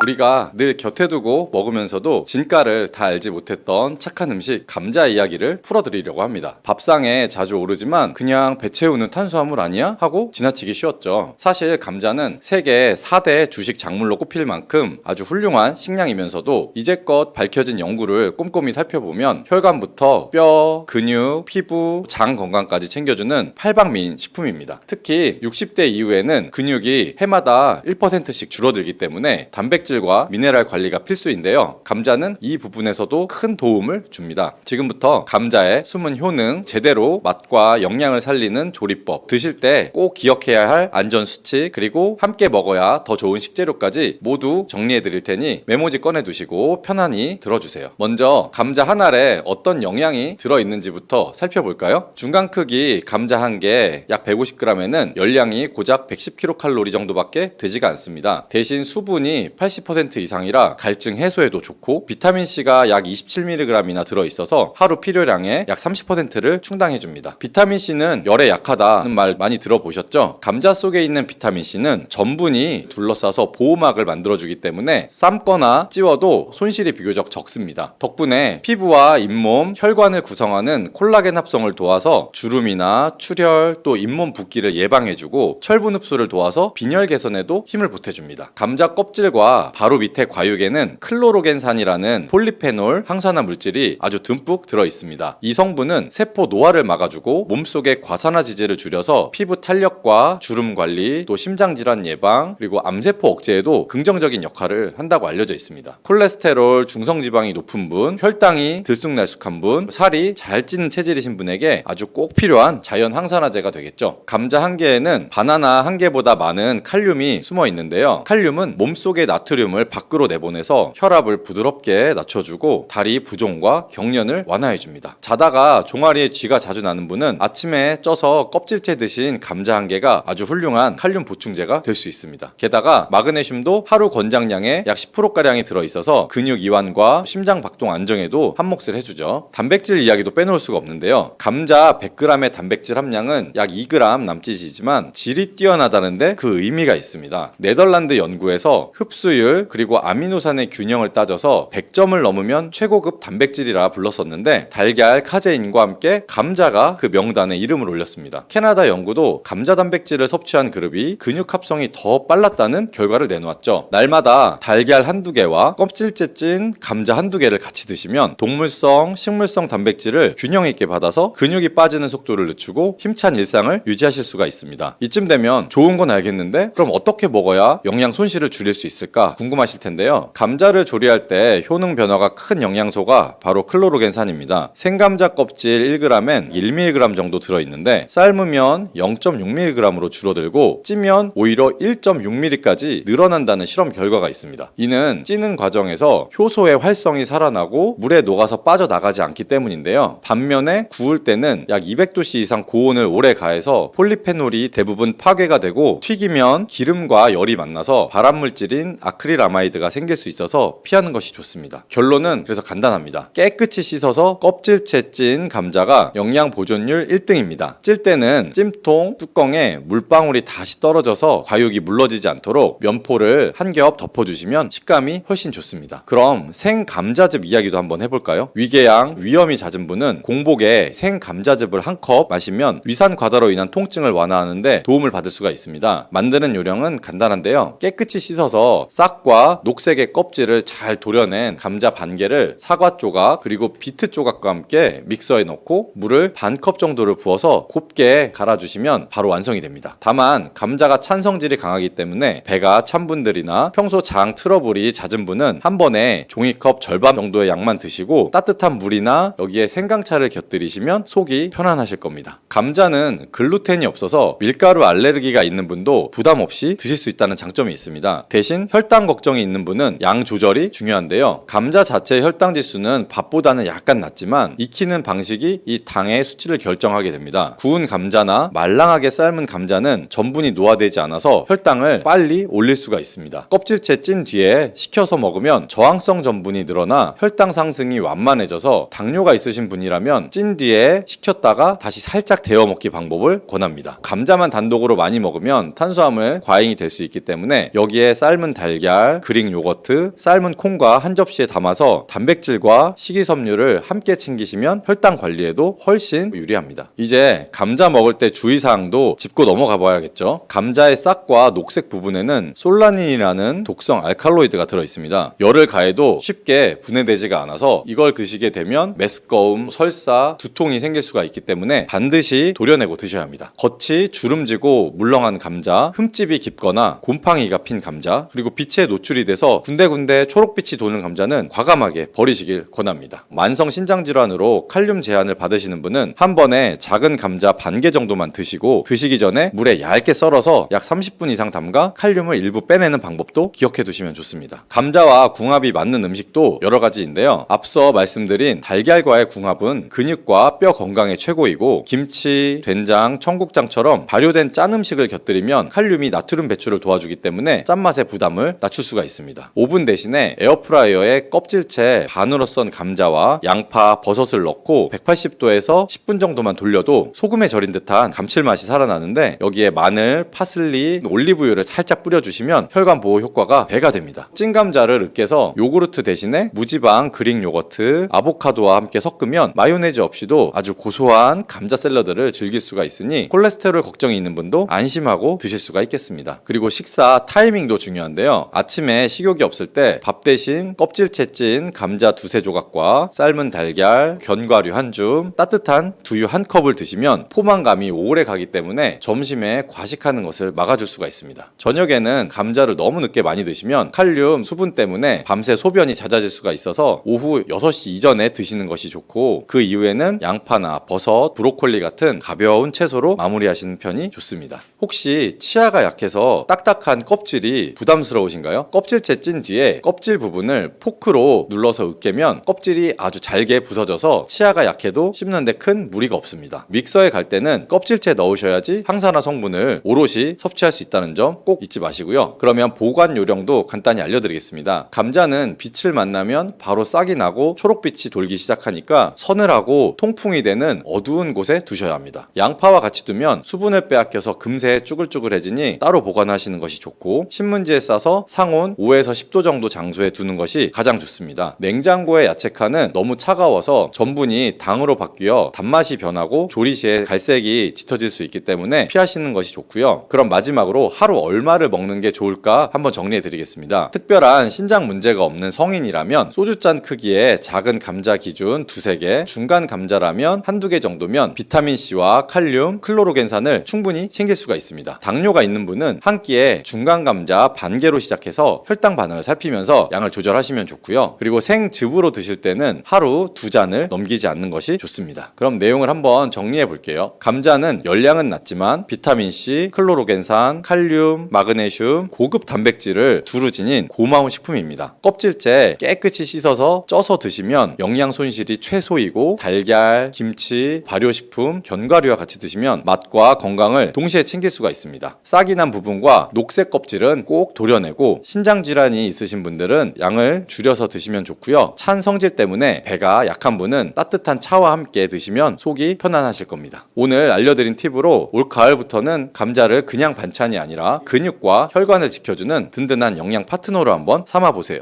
우리가 늘 곁에 두고 먹으면서도 진가를 다 알지 못했던 착한 음식 감자 이야기를 풀어드리려고 합니다. 밥상에 자주 오르지만 그냥 배 채우는 탄수화물 아니야? 하고 지나치기 쉬웠죠. 사실 감자는 세계 4대 주식 작물로 꼽힐 만큼 아주 훌륭한 식량이면서도 이제껏 밝혀진 연구를 꼼꼼히 살펴보면 혈관부터 뼈, 근육, 피부, 장 건강까지 챙겨주는 팔방미인 식품입니다. 특히 60대 이후에는 근육이 해마다 1%씩 줄어들기 때문에 단백질과 미네랄 관리가 필수인데요. 감자는 이 부분에서도 큰 도움을 줍니다. 지금부터 감자의 숨은 효능, 제대로 맛과 영양을 살리는 조리법, 드실 때 꼭 기억해야 할 안전 수칙, 그리고 함께 먹어야 더 좋은 식재료까지 모두 정리해 드릴 테니 메모지 꺼내 두시고 편안히 들어주세요. 먼저 감자 한 알에 어떤 영양이 들어있는지부터 살펴볼까요? 중간 크기 감자 한 개 약 150g에는 열량이 고작 110kcal 정도밖에 되지가 않습니다. 대신 수분이 80% 이상이라 갈증 해소에도 좋고 비타민C가 약 27mg이나 들어있어서 하루 필요량의 약 30%를 충당해줍니다. 비타민C는 열에 약하다는 말 많이 들어보셨죠? 감자 속에 있는 비타민C는 전분이 둘러싸서 보호막을 만들어주기 때문에 삶거나 찌워도 손실이 비교적 적습니다. 덕분에 피부와 잇몸, 혈관을 구성하는 콜라겐 합성을 도와서 주름이나 출혈, 또 잇몸 붓기를 예방해주고 철분 흡수를 도와서 빈혈 개선에도 힘을 보태줍니다. 감자 껍질과 바로 밑에 과육에는 클로로겐산이라는 폴리페놀 항산화 물질이 아주 듬뿍 들어있습니다. 이 성분은 세포 노화를 막아주고 몸속의 과산화지제를 줄여서 피부 탄력과 주름 관리, 또 심장질환 예방, 그리고 암세포 억제에도 긍정적인 역할을 한다고 알려져 있습니다. 콜레스테롤, 중성지방이 높은 분, 혈당이 들쑥날쑥한 분, 살이 잘 찌는 체질이신 분에게 아주 꼭 필요한 자연 항산화제가 되겠죠. 감자 한 개에는 바나나 한 개보다 많은 칼륨이 숨어 있는데요. 칼륨은 몸속의 나트륨을 밖으로 내보내서 혈압을 부드럽게 낮춰주고 다리 부종과 경련을 완화해줍니다. 자다가 종아리에 쥐가 자주 나는 분은 아침에 쪄서 껍질째 드신 감자 한 개가 아주 훌륭한 칼륨 보충제가 될 수 있습니다. 게다가 마그네슘도 하루 권장량의 약 10%가량이 들어있어서 근육 이완과 심장 박동 안정에도 한몫을 해주죠. 단백질 이야기도 빼놓을 수가 없는데요. 감자 100g의 단백질 함량은 약 2g 남짓이지만 질이 뛰어나다는데 그 의미가 있습니다. 네덜란드 연구에서 흡수율 함유율 그리고 아미노산의 균형을 따져서 100점을 넘으면 최고급 단백질이라 불렀었는데 달걀, 카제인과 함께 감자가 그 명단에 이름을 올렸습니다. 캐나다 연구도 감자 단백질을 섭취한 그룹이 근육 합성이 더 빨랐다는 결과를 내놓았죠. 날마다 달걀 한두 개와 껍질째 찐 감자 한두 개를 같이 드시면 동물성, 식물성 단백질을 균형 있게 받아서 근육이 빠지는 속도를 늦추고 힘찬 일상을 유지하실 수가 있습니다. 이쯤 되면 좋은 건 알겠는데 그럼 어떻게 먹어야 영양 손실을 줄일 수 있을까 궁금하실 텐데요. 감자를 조리할 때 효능 변화가 큰 영양소가 바로 클로로겐산입니다. 생감자 껍질 1g엔 1mg 정도 들어있는데 삶으면 0.6mg으로 줄어들고 찌면 오히려 1.6mm까지 늘어난다는 실험 결과가 있습니다. 이는 찌는 과정에서 효소의 활성이 살아나고 물에 녹아서 빠져나가지 않기 때문인데요. 반면에 구울 때는 약 200도씨 이상 고온을 오래 가해서 폴리페놀이 대부분 파괴가 되고 튀기면 기름과 열이 만나서 발암물질인 아크릴아마이드가 생길 수 있어서 피하는 것이 좋습니다. 결론은 그래서 간단합니다. 깨끗이 씻어서 껍질째 찐 감자가 영양 보존율 1등입니다. 찔 때는 찜통 뚜껑에 물방울이 다시 떨어져서 과육이 물러지지 않도록 면포를 한 겹 덮어주시면 식감이 훨씬 좋습니다. 그럼 생감자즙 이야기도 한번 해볼까요? 위궤양, 위염이 잦은 분은 공복에 생감자즙을 한 컵 마시면 위산과다로 인한 통증을 완화하는데 도움을 받을 수가 있습니다. 만드는 요령은 간단한데요. 깨끗이 씻어서 싹과 녹색의 껍질을 잘 도려낸 감자 반 개를 사과 조각 그리고 비트 조각과 함께 믹서에 넣고 물을 반 컵 정도를 부어서 곱게 갈아주시면 바로 완성이 됩니다. 다만 감자가 찬 성질이 강하기 때문에 배가 찬 분들이나 평소 장 트러블이 잦은 분은 한 번에 종이컵 절반 정도의 양만 드시고 따뜻한 물이나 여기에 생강차를 곁들이시면 속이 편안하실 겁니다. 감자는 글루텐이 없어서 밀가루 알레르기가 있는 분도 부담 없이 드실 수 있다는 장점이 있습니다. 대신 혈당 걱정이 있는 분은 양 조절이 중요한데요. 감자 자체의 혈당 지수는 밥보다는 약간 낮지만 익히는 방식이 이 당의 수치를 결정하게 됩니다. 구운 감자나 말랑하게 삶은 감자는 전분이 노화되지 않아서 혈당을 빨리 올릴 수가 있습니다. 껍질째 찐 뒤에 식혀서 먹으면 저항성 전분이 늘어나 혈당 상승이 완만해져서 당뇨가 있으신 분이라면 찐 뒤에 식혔다가 다시 살짝 데워 먹기 방법을 권합니다. 감자만 단독으로 많이 먹으면 탄수화물 과잉이 될 수 있기 때문에 여기에 삶은 달걀, 그릭 요거트, 삶은 콩과 한 접시에 담아서 단백질과 식이섬유를 함께 챙기시면 혈당 관리에도 훨씬 유리합니다. 이제 감자 먹을 때 주의사항도 짚고 넘어가 봐야겠죠. 감자의 싹과 녹색 부분에는 솔라닌이라는 독성 알칼로이드가 들어있습니다. 열을 가해도 쉽게 분해되지가 않아서 이걸 드시게 되면 메스꺼움, 설사, 두통이 생길 수가 있기 때문에 반드시 도려내고 드셔야 합니다. 겉이 주름지고 물렁한 감자, 흠집이 깊거나 곰팡이가 핀 감자, 그리고 빛에 노출이 돼서 군데군데 초록빛이 도는 감자는 과감하게 버리시길 권합니다. 만성 신장질환으로 칼륨 제한을 받으시는 분은 한 번에 작은 감자 반 개 정도만 드시고 드시기 전에 물에 얇게 썰어서 약 30분 이상 담가 칼륨을 일부 빼내는 방법도 기억해 두시면 좋습니다. 감자와 궁합이 맞는 음식도 여러 가지인데요. 앞서 말씀드린 달걀과의 궁합은 근육과 뼈 건강에 최고이고 김치, 된장, 청국장처럼 발효된 짠 음식을 곁들이면 칼륨이 나트륨 배출을 도와주기 때문에 짠맛의 부담을 낮출 수가 있습니다. 오븐 대신에 에어프라이어에 껍질째 반으로 썬 감자와 양파, 버섯을 넣고 180도에서 10분 정도만 돌려도 소금에 절인 듯한 감칠맛이 살아나는데 여기에 마늘, 파슬리, 올리브유를 살짝 뿌려주시면 혈관 보호 효과가 배가 됩니다. 찐 감자를 으깨서 요구르트 대신에 무지방 그릭 요거트, 아보카도와 함께 섞으면 마요네즈 없이도 아주 고소한 감자 샐러드를 즐길 수가 있으니 콜레스테롤 걱정이 있는 분도 안심하고 드실 수가 있겠습니다. 그리고 식사 타이밍도 중요한데요. 아침에 식욕이 없을 때 밥 대신 껍질째 찐 감자 두세 조각과 삶은 달걀, 견과류 한 줌, 따뜻한 두유 한 컵을 드시면 포만감이 오래 가기 때문에 점심에 과식하는 것을 막아줄 수가 있습니다. 저녁에는 감자를 너무 늦게 많이 드시면 칼륨, 수분 때문에 밤새 소변이 잦아질 수가 있어서 오후 6시 이전에 드시는 것이 좋고 그 이후에는 양파나 버섯, 브로콜리 같은 가벼운 채소로 마무리하시는 편이 좋습니다. 혹시 치아가 약해서 딱딱한 껍질이 부담스러우신가요? 껍질째 찐 뒤에 껍질 부분을 포크로 눌러서 으깨면 껍질이 아주 잘게 부서져서 치아가 약해도 씹는데 큰 무리가 없습니다. 믹서에 갈 때는 껍질째 넣으셔야지 항산화 성분을 오롯이 섭취할 수 있다는 점 꼭 잊지 마시고요. 그러면 보관 요령도 간단히 알려드리겠습니다. 감자는 빛을 만나면 바로 싹이 나고 초록빛이 돌기 시작하니까 서늘하고 통풍이 되는 어두운 곳에 두셔야 합니다. 양파와 같이 두면 수분을 빼앗겨서 금세 금세 쭈글쭈글해지니 따로 보관하시는 것이 좋고, 신문지에 싸서 상온 5에서 10도 정도 장소에 두는 것이 가장 좋습니다. 냉장고의 야채칸은 너무 차가워서 전분이 당으로 바뀌어 단맛이 변하고 조리 시에 갈색이 짙어질 수 있기 때문에 피하시는 것이 좋고요. 그럼 마지막으로 하루 얼마를 먹는 게 좋을까 한번 정리해 드리겠습니다. 특별한 신장 문제가 없는 성인이라면 소주잔 크기의 작은 감자 기준 2~3개, 중간 감자라면 1~2개 정도면 비타민C와 칼륨, 클로로겐산을 충분히 챙길 수가 있습니다. 당뇨가 있는 분은 한 끼에 중간 감자 반 개로 시작해서 혈당 반응을 살피면서 양을 조절하시면 좋고요. 그리고 생즙으로 드실 때는 하루 2잔을 넘기지 않는 것이 좋습니다. 그럼 내용을 한번 정리해 볼게요. 감자는 열량은 낮지만 비타민C, 클로로겐산, 칼륨, 마그네슘, 고급 단백질을 두루 지닌 고마운 식품입니다. 껍질째 깨끗이 씻어서 쪄서 드시면 영양 손실이 최소이고, 달걀, 김치, 발효식품, 견과류와 같이 드시면 맛과 건강을 동시에 챙길 수가 있습니다. 싹이 난 부분과 녹색 껍질은 꼭 도려내고, 신장 질환이 있으신 분들은 양을 줄여서 드시면 좋고요. 찬 성질 때문에 배가 약한 분은 따뜻한 차와 함께 드시면 속이 편안하실 겁니다. 오늘 알려드린 팁으로 올 가을부터는 감자를 그냥 반찬이 아니라 근육과 혈관을 지켜주는 든든한 영양 파트너로 한번 삼아보세요.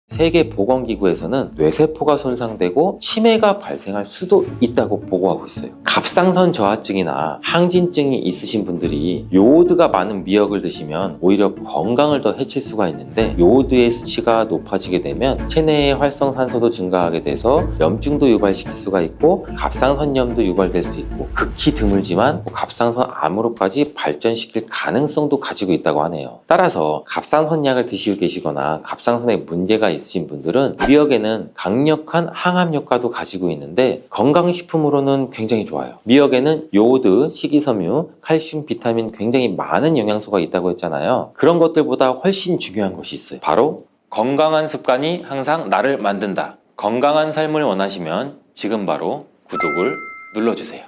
세계보건기구에서는 뇌세포가 손상되고 치매가 발생할 수도 있다고 보고하고 있어요. 갑상선 저하증이나 항진증이 있으신 분들이 요오드가 많은 미역을 드시면 오히려 건강을 더 해칠 수가 있는데, 요오드의 수치가 높아지게 되면 체내의 활성산소도 증가하게 돼서 염증도 유발시킬 수가 있고, 갑상선염도 유발될 수 있고, 극히 드물지만 갑상선 암으로까지 발전시킬 가능성도 가지고 있다고 하네요. 따라서 갑상선약을 드시고 계시거나 갑상선에 문제가 있으신 분들은 미역에는 강력한 항암 효과도 가지고 있는데 건강식품으로는 굉장히 좋아요. 미역에는 요오드, 식이섬유, 칼슘, 비타민 굉장히 많은 영양소가 있다고 했잖아요. 그런 것들보다 훨씬 중요한 것이 있어요. 바로 건강한 습관이 항상 나를 만든다. 건강한 삶을 원하시면 지금 바로 구독을 눌러주세요.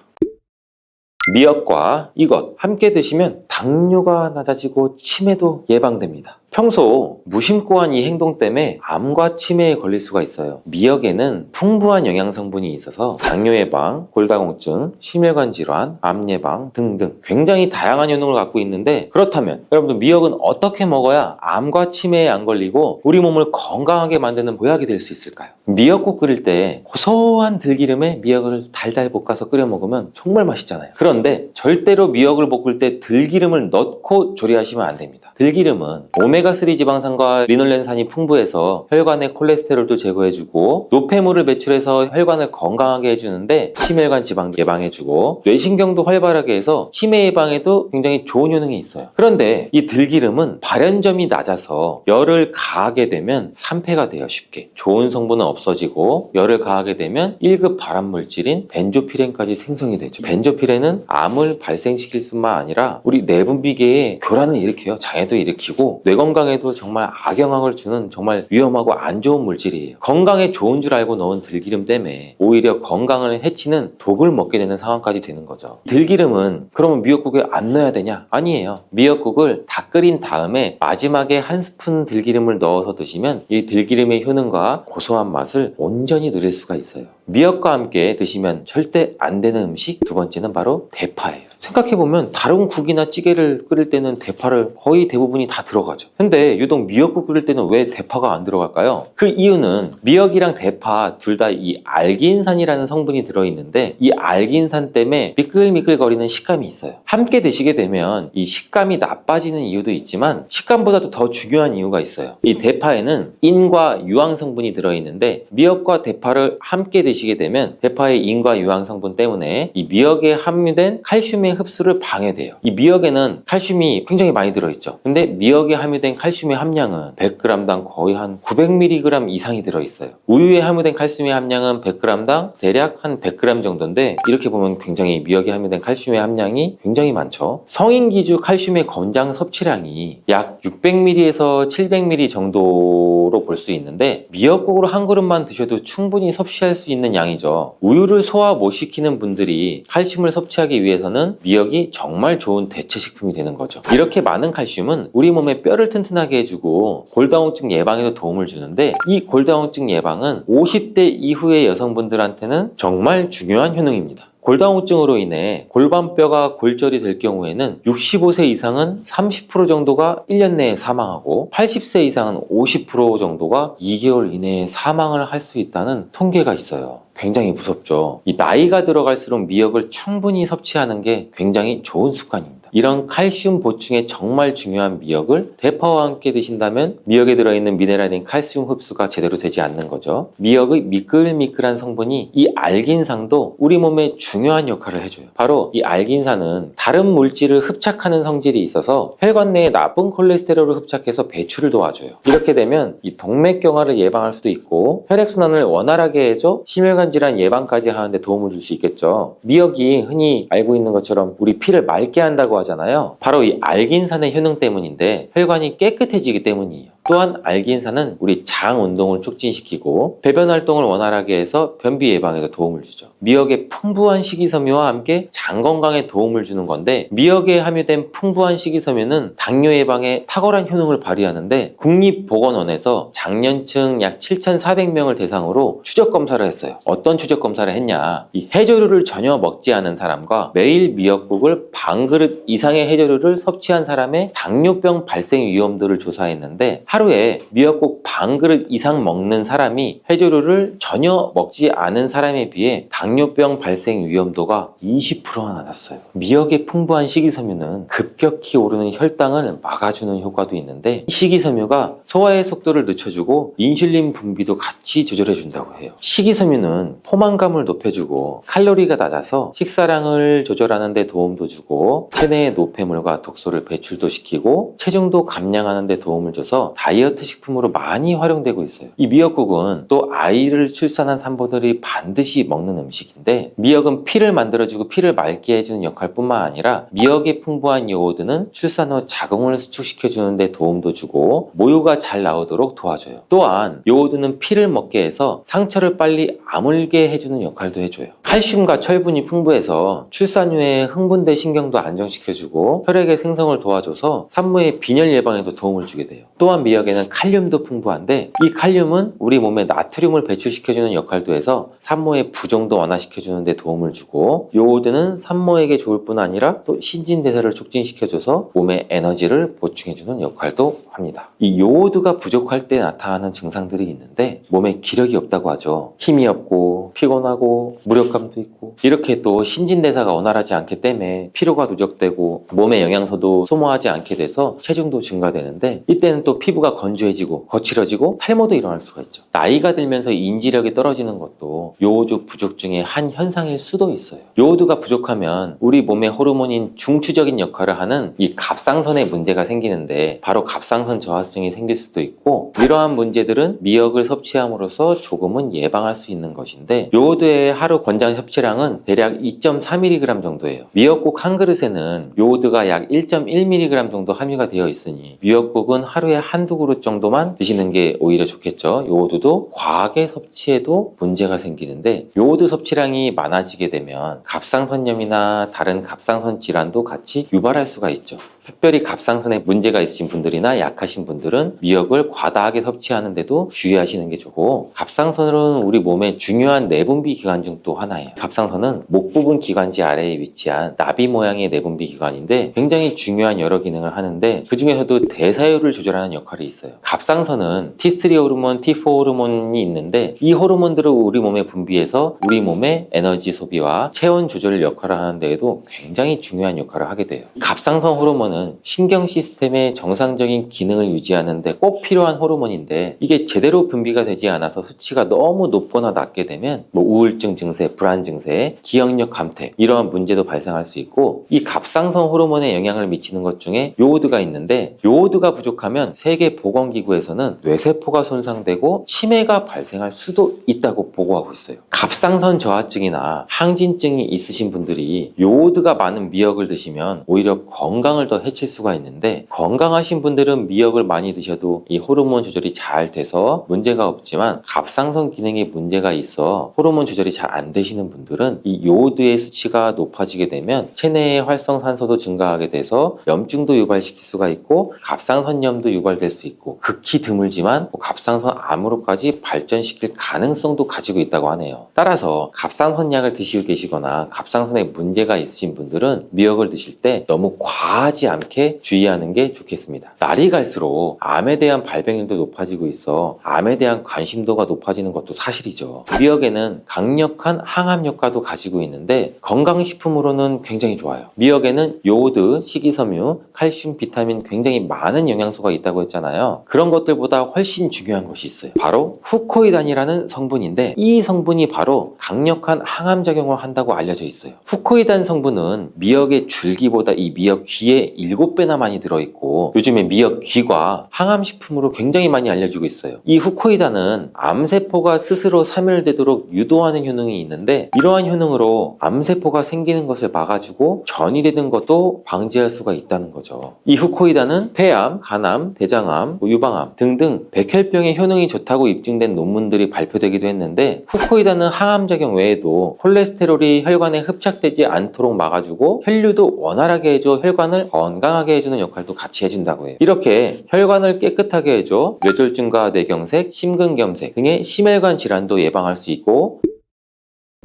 미역과 이것 함께 드시면 당뇨가 낮아지고 치매도 예방됩니다. 평소 무심코 한 이 행동 때문에 암과 치매에 걸릴 수가 있어요. 미역에는 풍부한 영양 성분이 있어서 당뇨 예방, 골다공증, 심혈관 질환, 암 예방 등등 굉장히 다양한 효능을 갖고 있는데, 그렇다면 여러분들 미역은 어떻게 먹어야 암과 치매에 안 걸리고 우리 몸을 건강하게 만드는 보약이 될 수 있을까요? 미역국 끓일 때 고소한 들기름에 미역을 달달 볶아서 끓여 먹으면 정말 맛있잖아요. 그런데 절대로 미역을 볶을 때 들기름을 넣고 조리하시면 안 됩니다. 들기름은 오메가3 지방산과 리놀렌산이 풍부해서 혈관의 콜레스테롤도 제거해주고, 노폐물을 배출해서 혈관을 건강하게 해주는데 심혈관 지방 예방해주고, 뇌신경도 활발하게 해서 치매 예방에도 굉장히 좋은 효능이 있어요. 그런데 이 들기름은 발연점이 낮아서 열을 가하게 되면 산패가 돼요. 쉽게 좋은 성분은 없어지고, 열을 가하게 되면 1급 발암물질인 벤조피렌까지 생성이 되죠. 벤조피렌은 암을 발생시킬 뿐만 아니라 우리 내분비계에 교란을 일으켜요. 장애도 일으키고 뇌 건강에도 정말 악영향을 주는 정말 위험하고 안 좋은 물질이에요. 건강에 좋은 줄 알고 넣은 들기름 때문에 오히려 건강을 해치는 독을 먹게 되는 상황까지 되는 거죠. 들기름은 그러면 미역국에 안 넣어야 되냐? 아니에요. 미역국을 다 끓인 다음에 마지막에 한 스푼 들기름을 넣어서 드시면 이 들기름의 효능과 고소한 맛을 온전히 누릴 수가 있어요. 미역과 함께 드시면 절대 안 되는 음식 두 번째는 바로 대파예요. 생각해보면 다른 국이나 찌개를 끓일 때는 대파를 거의 대부분이 다 들어가죠. 근데 유독 미역국 끓일 때는 왜 대파가 안 들어갈까요? 그 이유는 미역이랑 대파 둘 다 이 알기인산이라는 성분이 들어있는데, 이 알기인산 때문에 미끌미끌거리는 식감이 있어요. 함께 드시게 되면 이 식감이 나빠지는 이유도 있지만 식감보다도 더 중요한 이유가 있어요. 이 대파에는 인과 유황 성분이 들어있는데, 미역과 대파를 함께 드시게 되면 대파의 인과 유황 성분 때문에 이 미역에 함유된 칼슘의 흡수를 방해돼요. 이 미역에는 칼슘이 굉장히 많이 들어있죠. 근데 미역에 함유된 칼슘의 함량은 100g당 거의 한 900mg 이상이 들어있어요. 우유에 함유된 칼슘의 함량은 100g당 대략 한 100g 정도인데, 이렇게 보면 굉장히 미역에 함유된 칼슘의 함량이 굉장히 많죠. 성인 기준 칼슘의 권장 섭취량이 약 600ml에서 700ml 정도로 볼 수 있는데, 미역국으로 한 그릇만 드셔도 충분히 섭취할 수 있는 양이죠. 우유를 소화 못 시키는 분들이 칼슘을 섭취하기 위해서는 미역이 정말 좋은 대체식품이 되는 거죠. 이렇게 많은 칼슘은 우리 몸의 뼈를 튼튼하게 해주고 골다공증 예방에도 도움을 주는데, 이 골다공증 예방은 50대 이후의 여성분들한테는 정말 중요한 효능입니다. 골다공증으로 인해 골반뼈가 골절이 될 경우에는 65세 이상은 30% 정도가 1년 내에 사망하고 80세 이상은 50% 정도가 2개월 이내에 사망을 할 수 있다는 통계가 있어요. 굉장히 무섭죠. 이 나이가 들어갈수록 미역을 충분히 섭취하는 게 굉장히 좋은 습관입니다. 이런 칼슘 보충에 정말 중요한 미역을 대파와 함께 드신다면 미역에 들어있는 미네랄인 칼슘 흡수가 제대로 되지 않는 거죠. 미역의 미끌미끌한 성분이 이 알긴산도 우리 몸에 중요한 역할을 해줘요. 바로 이 알긴산은 다른 물질을 흡착하는 성질이 있어서 혈관 내에 나쁜 콜레스테롤을 흡착해서 배출을 도와줘요. 이렇게 되면 이 동맥경화를 예방할 수도 있고 혈액순환을 원활하게 해줘 심혈관 질환 예방까지 하는데 도움을 줄 수 있겠죠. 미역이 흔히 알고 있는 것처럼 우리 피를 맑게 한다고 하잖아요. 바로 이 알긴산의 효능 때문인데 혈관이 깨끗해지기 때문이에요. 또한 알긴산은 우리 장 운동을 촉진시키고 배변 활동을 원활하게 해서 변비 예방에도 도움을 주죠. 미역의 풍부한 식이섬유와 함께 장 건강에 도움을 주는 건데 미역에 함유된 풍부한 식이섬유는 당뇨 예방에 탁월한 효능을 발휘하는데 국립보건원에서 장년층 약 7,400명을 대상으로 추적 검사를 했어요. 어떤 추적 검사를 했냐? 이 해조류를 전혀 먹지 않은 사람과 매일 미역국을 반 그릇 이상의 해조류를 섭취한 사람의 당뇨병 발생 위험도를 조사했는데 하루에 미역국 반 그릇 이상 먹는 사람이 해조류를 전혀 먹지 않은 사람에 비해 당뇨병 발생 위험도가 20%나 낮았어요. 미역의 풍부한 식이섬유는 급격히 오르는 혈당을 막아주는 효과도 있는데 이 식이섬유가 소화의 속도를 늦춰주고 인슐린 분비도 같이 조절해준다고 해요. 식이섬유는 포만감을 높여주고 칼로리가 낮아서 식사량을 조절하는 데 도움도 주고 체내의 노폐물과 독소를 배출도 시키고 체중도 감량하는 데 도움을 줘서 다이어트 식품으로 많이 활용되고 있어요. 이 미역국은 또 아이를 출산한 산모들이 반드시 먹는 음식인데 미역은 피를 만들어주고 피를 맑게 해주는 역할뿐만 아니라 미역에 풍부한 요오드는 출산 후 자궁을 수축시켜주는 데 도움도 주고 모유가 잘 나오도록 도와줘요. 또한 요오드는 피를 먹게 해서 상처를 빨리 아물게 해주는 역할도 해줘요. 칼슘과 철분이 풍부해서 출산 후에 흥분된 신경도 안정시켜주고 혈액의 생성을 도와줘서 산모의 빈혈 예방에도 도움을 주게 돼요. 또한 미역에는 칼륨도 풍부한데 이 칼륨은 우리 몸에 나트륨을 배출시켜주는 역할도 해서 산모의 부종도 완화시켜주는 데 도움을 주고 요오드는 산모에게 좋을 뿐 아니라 또 신진대사를 촉진시켜줘서 몸에 에너지를 보충해주는 역할도 합니다. 이 요오드가 부족할 때 나타나는 증상들이 있는데 몸에 기력이 없다고 하죠. 힘이 없고 피곤하고 무력감도 있고 이렇게 또 신진대사가 원활하지 않기 때문에 피로가 누적되고 몸의 영양소도 소모하지 않게 돼서 체중도 증가되는데 이때는 또 피부가 건조해지고 거칠어지고 탈모도 일어날 수가 있죠. 나이가 들면서 인지력이 떨어지는 것도 요오드 부족 중에 한 현상일 수도 있어요. 요오드가 부족하면 우리 몸의 호르몬인 중추적인 역할을 하는 이 갑상선에 문제가 생기는데 바로 갑상선 저하증이 생길 수도 있고 이러한 문제들은 미역을 섭취함으로써 조금은 예방할 수 있는 것인데 요오드의 하루 권장 섭취량은 대략 2.4mg 정도예요. 미역국 한 그릇에는 요오드가 약 1.1mg 정도 함유가 되어 있으니 미역국은 하루에 한두 그릇 정도만 드시는 게 오히려 좋겠죠. 요오드도 과하게 섭취해도 문제가 생기는데 요오드 섭취량이 많아지게 되면 갑상선염이나 다른 갑상선 질환도 같이 유발할 수가 있죠. 특별히 갑상선에 문제가 있으신 분들이나 약하신 분들은 미역을 과다하게 섭취하는데도 주의하시는 게 좋고 갑상선은 우리 몸의 중요한 내분비 기관 중 또 하나예요. 갑상선은 목 부분 기관지 아래에 위치한 나비 모양의 내분비 기관인데 굉장히 중요한 여러 기능을 하는데 그 중에서도 대사율을 조절하는 역할이 있어요. 갑상선은 T3 호르몬, T4 호르몬이 있는데 이 호르몬들을 우리 몸에 분비해서 우리 몸의 에너지 소비와 체온 조절 역할을 하는 데에도 굉장히 중요한 역할을 하게 돼요. 갑상선 호르몬은 신경 시스템의 정상적인 기능을 유지하는 데 꼭 필요한 호르몬인데 이게 제대로 분비가 되지 않아서 수치가 너무 높거나 낮게 되면 우울증 증세, 불안 증세, 기억력 감퇴 이러한 문제도 발생할 수 있고 이 갑상선 호르몬에 영향을 미치는 것 중에 요오드가 있는데 요오드가 부족하면 세계보건기구에서는 뇌세포가 손상되고 치매가 발생할 수도 있다고 보고하고 있어요. 갑상선 저하증이나 항진증이 있으신 분들이 요오드가 많은 미역을 드시면 오히려 건강을 더 해칠 수가 있는데, 건강하신 분들은 미역을 많이 드셔도 이 호르몬 조절이 잘 돼서 문제가 없지만 갑상선 기능에 문제가 있어 호르몬 조절이 잘 안 되시는 분들은 이 요오드의 수치가 높아지게 되면 체내의 활성산소도 증가하게 돼서 염증도 유발시킬 수가 있고 갑상선염도 유발될 수 있고 극히 드물지만 갑상선 암으로까지 발전시킬 가능성도 가지고 있다고 하네요. 따라서 갑상선약을 드시고 계시거나 갑상선에 문제가 있으신 분들은 미역을 드실 때 너무 과하지 않게 주의하는 게 좋겠습니다. 날이 갈수록 암에 대한 발병률도 높아지고 있어 암에 대한 관심도가 높아지는 것도 사실이죠. 미역에는 강력한 항암 효과도 가지고 있는데 건강식품으로는 굉장히 좋아요. 미역에는 요오드, 식이섬유, 칼슘, 비타민 굉장히 많은 영양소가 있다고 했잖아요. 그런 것들보다 훨씬 중요한 것이 있어요. 바로 후코이단이라는 성분인데 이 성분이 바로 강력한 항암 작용을 한다고 알려져 있어요. 후코이단 성분은 미역의 줄기보다 이 미역 귀에 7배나 많이 들어있고 요즘에 미역 귀가 항암식품으로 굉장히 많이 알려지고 있어요. 이 후코이단은 암세포가 스스로 사멸되도록 유도하는 효능이 있는데 이러한 효능으로 암세포가 생기는 것을 막아주고 전이 되는 것도 방지할 수가 있다는 거죠. 이 후코이단은 폐암, 간암, 대장암, 유방암 등등 백혈병의 효능이 좋다고 입증된 논문들이 발표되기도 했는데 후코이단은 항암작용 외에도 콜레스테롤이 혈관에 흡착되지 않도록 막아주고 혈류도 원활하게 해줘 혈관을 건강하게 해주는 역할도 같이 해준다고 해요. 이렇게 혈관을 깨끗하게 해줘 뇌졸중과 뇌경색, 심근경색 등의 심혈관 질환도 예방할 수 있고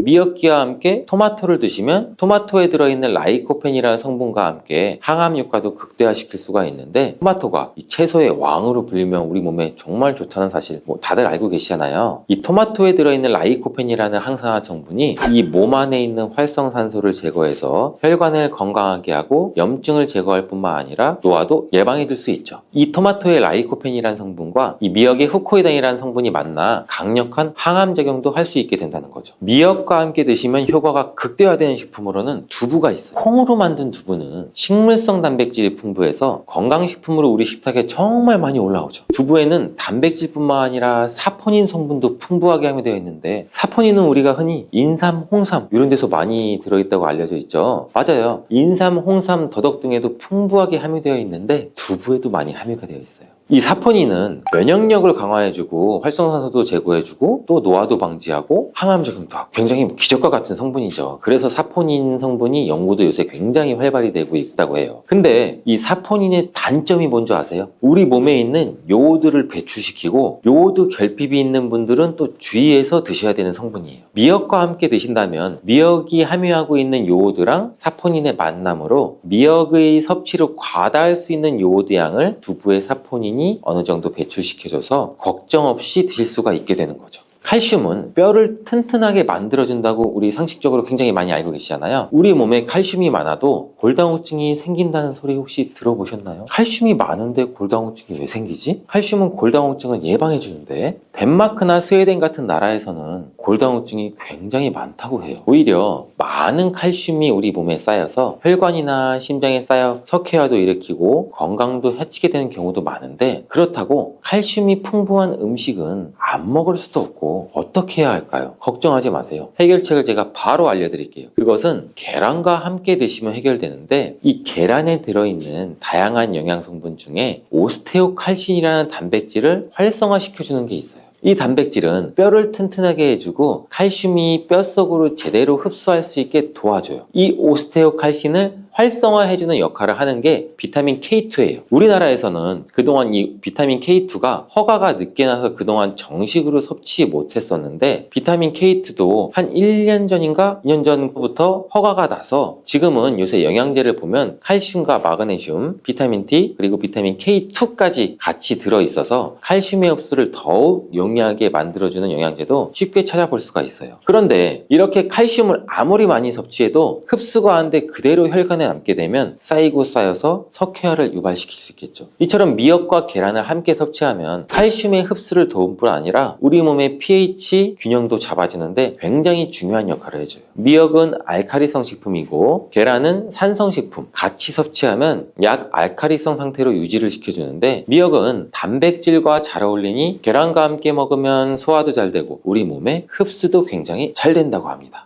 미역기와 함께 토마토를 드시면 토마토에 들어있는 라이코펜이라는 성분과 함께 항암 효과도 극대화시킬 수가 있는데 토마토가 이 채소의 왕으로 불리면 우리 몸에 정말 좋다는 사실 다들 알고 계시잖아요. 이 토마토에 들어있는 라이코펜이라는 항산화 성분이 이 몸 안에 있는 활성산소를 제거해서 혈관을 건강하게 하고 염증을 제거할 뿐만 아니라 노화도 예방해 줄 수 있죠. 이 토마토의 라이코펜이라는 성분과 이 미역의 후코이단이라는 성분이 만나 강력한 항암 작용도 할 수 있게 된다는 거죠. 미역과 함께 드시면 효과가 극대화되는 식품으로는 두부가 있어요. 콩으로 만든 두부는 식물성 단백질이 풍부해서 건강식품으로 우리 식탁에 정말 많이 올라오죠. 두부에는 단백질뿐만 아니라 사포닌 성분도 풍부하게 함유되어 있는데 사포닌은 우리가 흔히 인삼, 홍삼 이런 데서 많이 들어있다고 알려져 있죠. 맞아요. 인삼, 홍삼, 더덕 등에도 풍부하게 함유되어 있는데 두부에도 많이 함유가 되어 있어요. 이 사포닌은 면역력을 강화해주고 활성산소도 제거해주고 또 노화도 방지하고 항암 작용도 하고 굉장히 기적과 같은 성분이죠. 그래서 사포닌 성분이 연구도 요새 굉장히 활발히 되고 있다고 해요. 근데 이 사포닌의 단점이 뭔지 아세요? 우리 몸에 있는 요오드를 배출시키고 요오드 결핍이 있는 분들은 또 주의해서 드셔야 되는 성분이에요. 미역과 함께 드신다면 미역이 함유하고 있는 요오드랑 사포닌의 만남으로 미역의 섭취를 과다할 수 있는 요오드 양을 두부의 사포닌이 어느 정도 배출시켜줘서 걱정 없이 드실 수가 있게 되는 거죠. 칼슘은 뼈를 튼튼하게 만들어준다고 우리 상식적으로 굉장히 많이 알고 계시잖아요. 우리 몸에 칼슘이 많아도 골다공증이 생긴다는 소리 혹시 들어보셨나요? 칼슘이 많은데 골다공증이 왜 생기지? 칼슘은 골다공증을 예방해주는데 덴마크나 스웨덴 같은 나라에서는 골다공증이 굉장히 많다고 해요. 오히려 많은 칼슘이 우리 몸에 쌓여서 혈관이나 심장에 쌓여 석회화도 일으키고 건강도 해치게 되는 경우도 많은데 그렇다고 칼슘이 풍부한 음식은 안 먹을 수도 없고 어떻게 해야 할까요? 걱정하지 마세요. 해결책을 제가 바로 알려드릴게요. 그것은 계란과 함께 드시면 해결되는데 이 계란에 들어있는 다양한 영양성분 중에 오스테오칼신이라는 단백질을 활성화시켜주는 게 있어요. 이 단백질은 뼈를 튼튼하게 해주고 칼슘이 뼛속으로 제대로 흡수할 수 있게 도와줘요. 이 오스테오칼신을 활성화해주는 역할을 하는 게 비타민 K2예요. 우리나라에서는 그동안 이 비타민 K2가 허가가 늦게 나서 그동안 정식으로 섭취 못했었는데 비타민 K2도 한 1년 전인가 2년 전부터 허가가 나서 지금은 요새 영양제를 보면 칼슘과 마그네슘, 비타민 D 그리고 비타민 K2까지 같이 들어있어서 칼슘의 흡수를 더욱 용이하게 만들어주는 영양제도 쉽게 찾아볼 수가 있어요. 그런데 이렇게 칼슘을 아무리 많이 섭취해도 흡수가 안 돼 그대로 혈관에 남게 되면 쌓이고 쌓여서 석회화를 유발시킬 수 있겠죠. 이처럼 미역과 계란을 함께 섭취하면 칼슘의 흡수를 도울 뿐 아니라 우리 몸의 pH 균형도 잡아주는데 굉장히 중요한 역할을 해줘요. 미역은 알카리성 식품이고 계란은 산성 식품. 같이 섭취하면 약 알카리성 상태로 유지를 시켜주는데 미역은 단백질과 잘 어울리니 계란과 함께 먹으면 소화도 잘 되고 우리 몸의 흡수도 굉장히 잘 된다고 합니다.